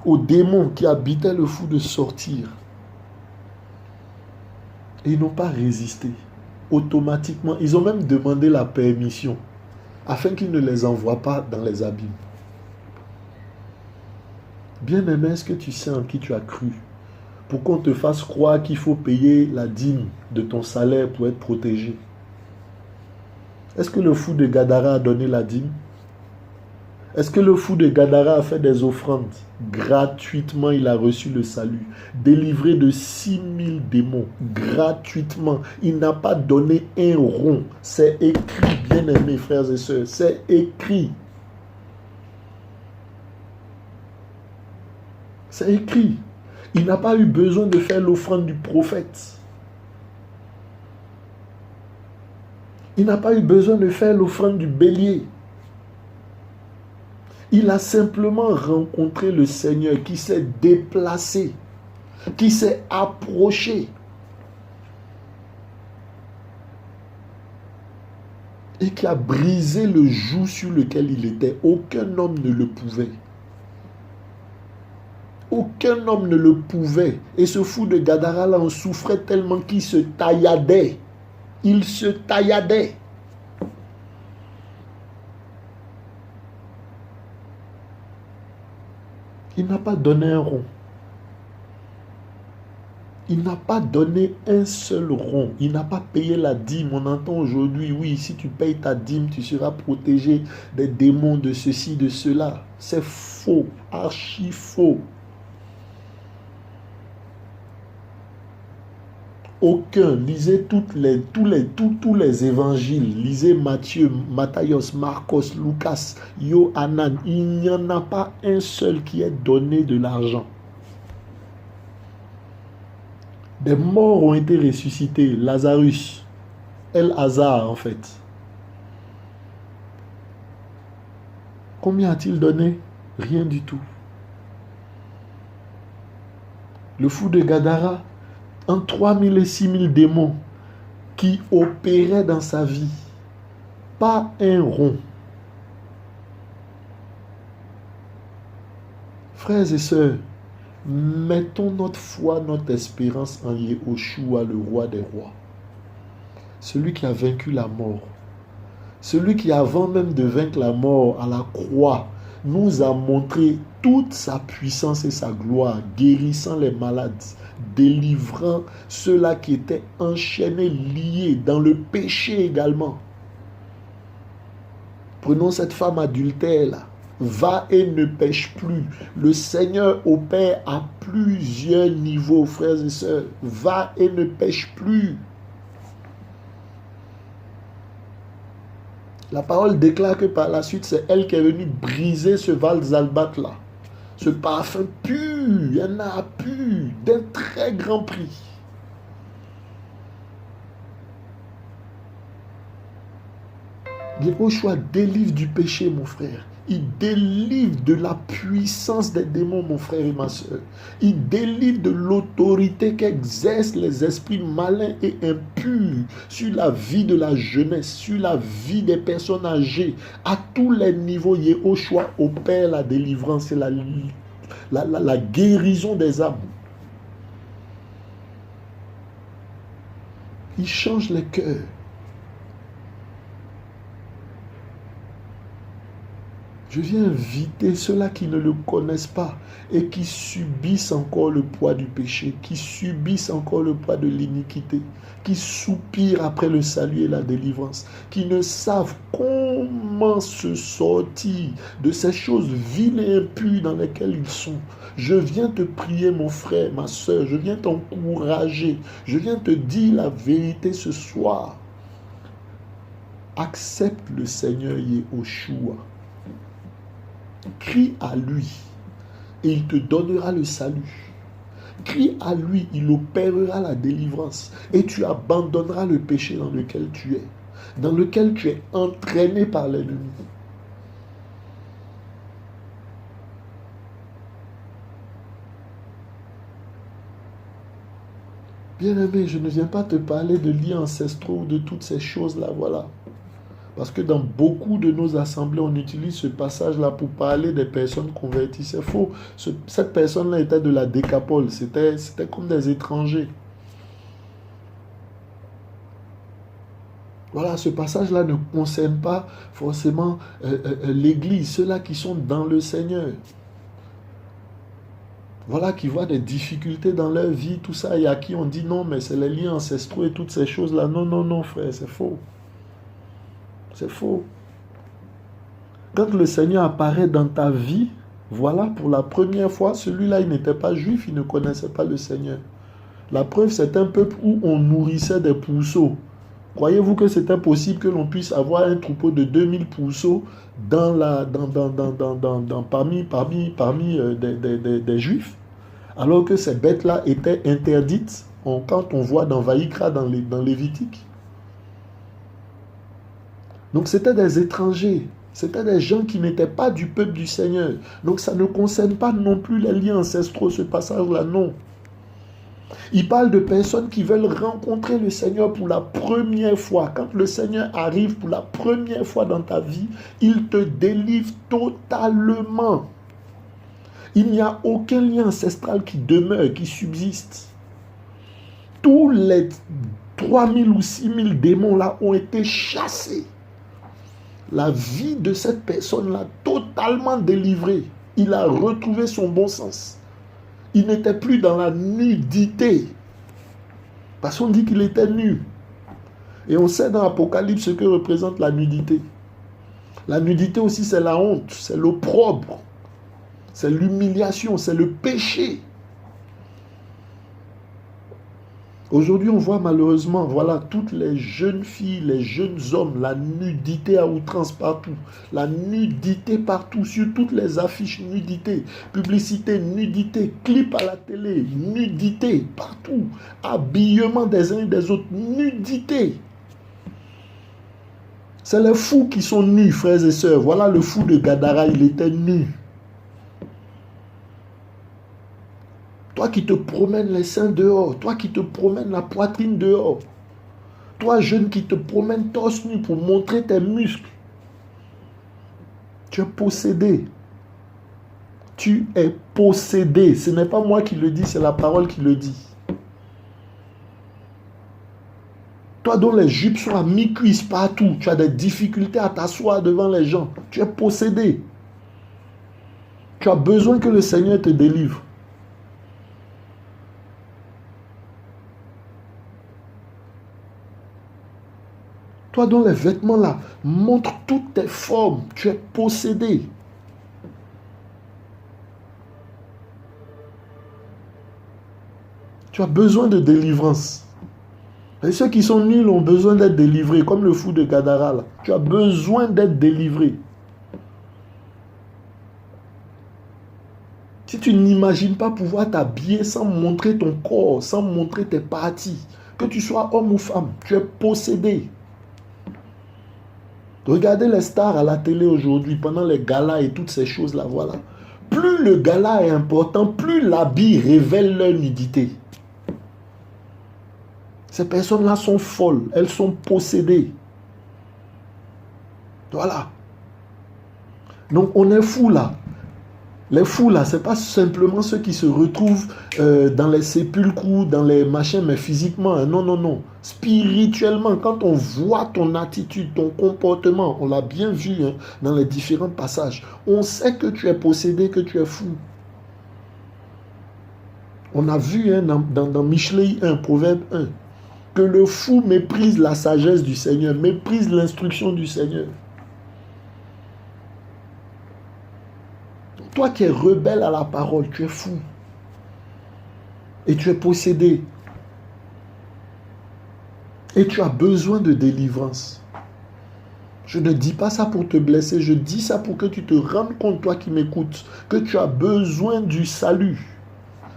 aux démons qui habitaient le fou de sortir. Et ils n'ont pas résisté. Automatiquement, ils ont même demandé la permission afin qu'ils ne les envoient pas dans les abîmes. Bien-aimé, est-ce que tu sais en qui tu as cru? Pour qu'on te fasse croire qu'il faut payer la dîme de ton salaire pour être protégé. Est-ce que le fou de Gadara a donné la dîme? Est-ce que le fou de Gadara a fait des offrandes? Gratuitement, il a reçu le salut. Délivré de 6000 démons. Gratuitement. Il n'a pas donné un rond. C'est écrit, bien-aimés frères et sœurs. C'est écrit. C'est écrit. Il n'a pas eu besoin de faire l'offrande du prophète. Il n'a pas eu besoin de faire l'offrande du bélier. Il a simplement rencontré le Seigneur qui s'est déplacé, qui s'est approché. Et qui a brisé le joug sur lequel il était. Aucun homme ne le pouvait. Aucun homme ne le pouvait. Et ce fou de Gadara là en souffrait tellement qu'il se tailladait. Il se tailladait. Il n'a pas donné un rond. Il n'a pas donné un seul rond. Il n'a pas payé la dîme. On entend aujourd'hui, oui, si tu payes ta dîme, tu seras protégé des démons, de ceci, de cela. C'est faux, archi faux. Aucun. Lisez tous les évangiles. Lisez Matthieu, Matthias, Marcos, Lucas, Yohanan. Il n'y en a pas un seul qui ait donné de l'argent. Des morts ont été ressuscités. Lazarus, El-Hazar en fait. Combien a-t-il donné? Rien du tout. Le fou de Gadara, entre 3000 et 6000 démons qui opéraient dans sa vie. Pas un rond. Frères et sœurs, mettons notre foi, notre espérance en Yehoshua, le roi des rois. Celui qui a vaincu la mort. Celui qui, avant même de vaincre la mort à la croix, nous a montré toute sa puissance et sa gloire, guérissant les malades, délivrant ceux-là qui étaient enchaînés, liés dans le péché également. Prenons cette femme adultère là. Va et ne pêche plus. Le Seigneur opère à plusieurs niveaux, frères et sœurs. Va et ne pêche plus. La parole déclare que par la suite, c'est elle qui est venue briser ce Valzalbat là. Ce parfum pur, un art pur, d'un très grand prix. Yehoshua délivre du péché, mon frère. Il délivre de la puissance des démons, mon frère et ma soeur. Il délivre de l'autorité qu'exercent les esprits malins et impurs sur la vie de la jeunesse, sur la vie des personnes âgées. À tous les niveaux, Yehoshua opère la délivrance et la guérison des âmes. Il change les cœurs. Je viens inviter ceux-là qui ne le connaissent pas et qui subissent encore le poids du péché, qui subissent encore le poids de l'iniquité, qui soupirent après le salut et la délivrance, qui ne savent comment se sortir de ces choses viles et impures dans lesquelles ils sont. Je viens te prier, mon frère, ma soeur, je viens t'encourager, je viens te dire la vérité ce soir. Accepte le Seigneur Yehoshua. Crie à lui et il te donnera le salut. Crie à lui, il opérera la délivrance et tu abandonneras le péché dans lequel tu es, dans lequel tu es entraîné par l'ennemi. Bien-aimé, je ne viens pas te parler de liens ancestraux ou de toutes ces choses-là, voilà. Parce que dans beaucoup de nos assemblées, on utilise ce passage-là pour parler des personnes converties. C'est faux. Cette personne-là était de la Décapole. C'était comme des étrangers. Voilà, ce passage-là ne concerne pas forcément l'Église, ceux-là qui sont dans le Seigneur. Voilà, qui voient des difficultés dans leur vie, tout ça, et à qui on dit non, mais c'est les liens ancestraux et toutes ces choses-là. Non, non, non, frère, c'est faux. C'est faux. Quand le Seigneur apparaît dans ta vie, voilà, pour la première fois, celui-là, il n'était pas juif, il ne connaissait pas le Seigneur. La preuve, c'est un peuple où on nourrissait des pourceaux. Croyez-vous que c'était possible que l'on puisse avoir un troupeau de 2000 pourceaux parmi des juifs, alors que ces bêtes-là étaient interdites quand on voit dans Vaïkra, dans Lévitique. Donc c'était des étrangers, c'était des gens qui n'étaient pas du peuple du Seigneur. Donc ça ne concerne pas non plus les liens ancestraux, ce passage-là, non. Il parle de personnes qui veulent rencontrer le Seigneur pour la première fois. Quand le Seigneur arrive pour la première fois dans ta vie, il te délivre totalement. Il n'y a aucun lien ancestral qui demeure, qui subsiste. Tous les 3000 ou 6000 démons là ont été chassés. La vie de cette personne-là totalement délivrée. Il a retrouvé son bon sens. Il n'était plus dans la nudité. Parce qu'on dit qu'il était nu. Et on sait dans l'Apocalypse ce que représente la nudité. La nudité aussi, c'est la honte, c'est l'opprobre, c'est l'humiliation, c'est le péché. Aujourd'hui, on voit malheureusement, voilà, toutes les jeunes filles, les jeunes hommes, la nudité à outrance partout. La nudité partout, sur toutes les affiches, nudité. Publicité, nudité. Clip à la télé, nudité partout. Habillement des uns et des autres, nudité. C'est les fous qui sont nus, frères et sœurs. Voilà le fou de Gadara, il était nu. Toi qui te promènes les seins dehors, toi qui te promènes la poitrine dehors, toi jeune qui te promènes torse nu pour montrer tes muscles, tu es possédé. Tu es possédé. Ce n'est pas moi qui le dis, c'est la parole qui le dit. Toi dont les jupes sont à mi-cuisse partout, tu as des difficultés à t'asseoir devant les gens. Tu es possédé. Tu as besoin que le Seigneur te délivre. Toi dont les vêtements là montrent toutes tes formes, tu es possédé. Tu as besoin de délivrance. Et ceux qui sont nuls ont besoin d'être délivrés, comme le fou de Gadara là. Tu as besoin d'être délivré. Si tu n'imagines pas pouvoir t'habiller sans montrer ton corps, sans montrer tes parties, que tu sois homme ou femme, tu es possédé. Regardez les stars à la télé aujourd'hui, pendant les galas et toutes ces choses-là, voilà. Plus le gala est important, plus l'habit révèle leur nudité. Ces personnes-là sont folles, elles sont possédées. Voilà. Donc on est fous là. Les fous là, ce n'est pas simplement ceux qui se retrouvent dans les sépulcres ou dans les machins, mais physiquement. Hein. Non, non, non. Spirituellement, quand on voit ton attitude, ton comportement, on l'a bien vu hein, dans les différents passages, on sait que tu es possédé, que tu es fou. On a vu hein, dans Michelet 1, Proverbe 1, que le fou méprise la sagesse du Seigneur, méprise l'instruction du Seigneur. Toi qui es rebelle à la parole, tu es fou. Et tu es possédé. Et tu as besoin de délivrance. Je ne dis pas ça pour te blesser, je dis ça pour que tu te rendes compte, toi qui m'écoutes, que tu as besoin du salut.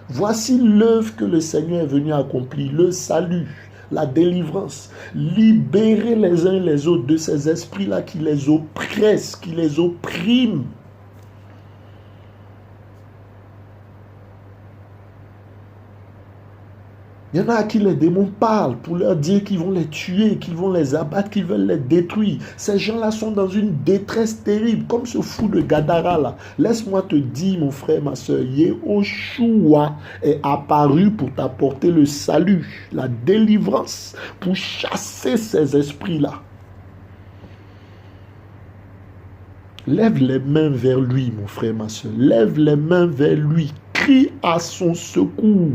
Voici l'œuvre que le Seigneur est venu accomplir, le salut, la délivrance. Libérer les uns et les autres de ces esprits-là qui les oppressent, qui les oppriment. Il y en a à qui les démons parlent pour leur dire qu'ils vont les tuer, qu'ils vont les abattre, qu'ils veulent les détruire. Ces gens-là sont dans une détresse terrible, comme ce fou de Gadara là. Laisse-moi te dire, mon frère, ma soeur, Yehoshua est apparu pour t'apporter le salut, la délivrance, pour chasser ces esprits-là. Lève les mains vers lui, mon frère, ma soeur. Lève les mains vers lui. Crie à son secours.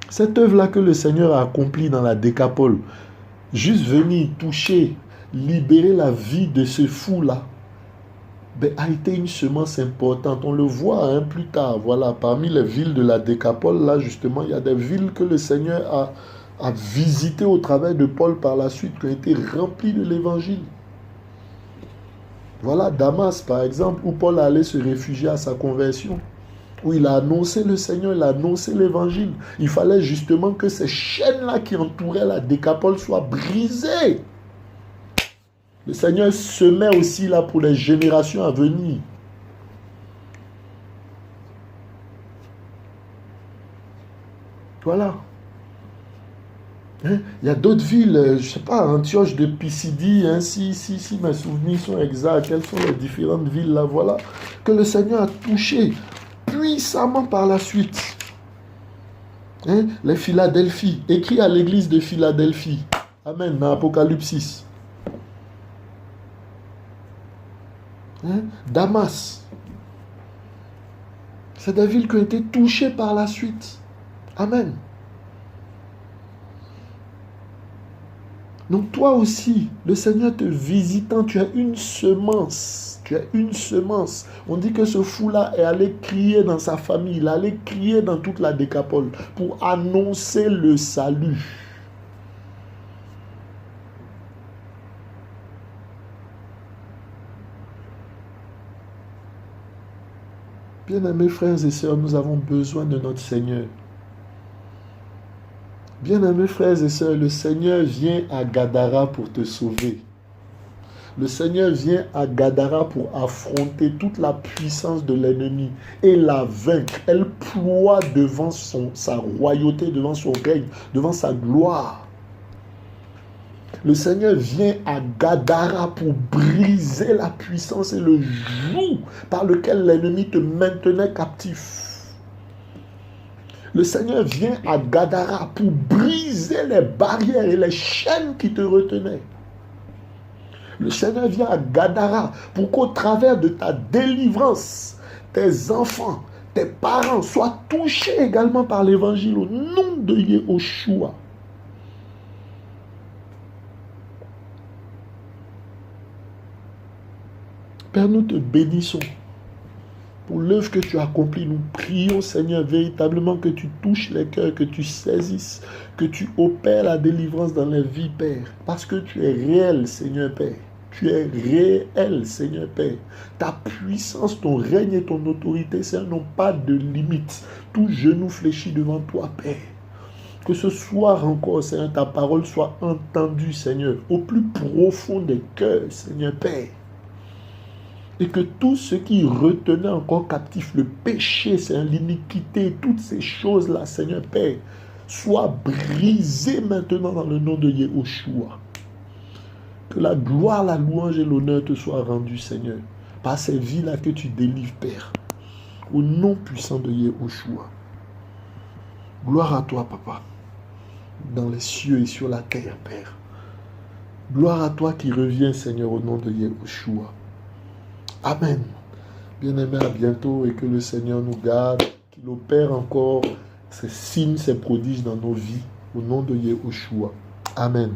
Cette œuvre-là que le Seigneur a accomplie dans la Décapole, juste venir toucher, libérer la vie de ce fou-là, ben, a été une semence importante. On le voit hein, plus tard. Voilà, parmi les villes de la Décapole, là justement, il y a des villes que le Seigneur a visitées au travers de Paul par la suite, qui ont été remplies de l'Évangile. Voilà, Damas par exemple, où Paul allait se réfugier à sa conversion. Où il a annoncé le Seigneur, il a annoncé l'évangile. Il fallait justement que ces chaînes-là qui entouraient la Décapole soient brisées. Le Seigneur se met aussi là pour les générations à venir. Voilà. Hein? Il y a d'autres villes, je ne sais pas, Antioche de Pisidie, hein, si mes souvenirs sont exacts, quelles sont les différentes villes là, voilà, que le Seigneur a touché puissamment par la suite. Hein? Les Philadelphie, écrit à l'église de Philadelphie. Amen, dans Apocalypse 6. Hein? Damas. C'est des villes qui ont été touchées par la suite. Amen. Donc toi aussi, le Seigneur te visitant, tu as une semence. Tu as une semence. On dit que ce fou-là est allé crier dans sa famille. Il est allé crier dans toute la Décapole pour annoncer le salut. Bien-aimés frères et sœurs, nous avons besoin de notre Seigneur. Bien-aimés frères et sœurs, le Seigneur vient à Gadara pour te sauver. Le Seigneur vient à Gadara pour affronter toute la puissance de l'ennemi et la vaincre. Elle ploie devant sa royauté, devant son règne, devant sa gloire. Le Seigneur vient à Gadara pour briser la puissance et le joug par lequel l'ennemi te maintenait captif. Le Seigneur vient à Gadara pour briser les barrières et les chaînes qui te retenaient. Le Seigneur vient à Gadara pour qu'au travers de ta délivrance, tes enfants, tes parents soient touchés également par l'évangile au nom de Yehoshua. Père, nous te bénissons pour l'œuvre que tu as accomplie. Nous prions, Seigneur, véritablement que tu touches les cœurs, que tu saisisses, que tu opères la délivrance dans les vies, Père. Parce que tu es réel, Seigneur Père. Tu es réel, Seigneur Père. Ta puissance, ton règne et ton autorité, Seigneur, n'ont pas de limite. Tout genou fléchit devant toi, Père. Que ce soir encore, Seigneur, ta parole soit entendue, Seigneur, au plus profond des cœurs, Seigneur Père. Et que tout ce qui retenait encore captif le péché, Seigneur, l'iniquité, toutes ces choses-là, Seigneur Père, soient brisées maintenant dans le nom de Yehoshua. Que la gloire, la louange et l'honneur te soient rendus, Seigneur, par ces vies-là que tu délivres, Père, au nom puissant de Yehoshua. Gloire à toi, Papa, dans les cieux et sur la terre, Père. Gloire à toi qui reviens, Seigneur, au nom de Yehoshua. Amen. Bien-aimés, à bientôt et que le Seigneur nous garde, qu'il opère encore ses signes, ses prodiges dans nos vies, au nom de Yehoshua. Amen.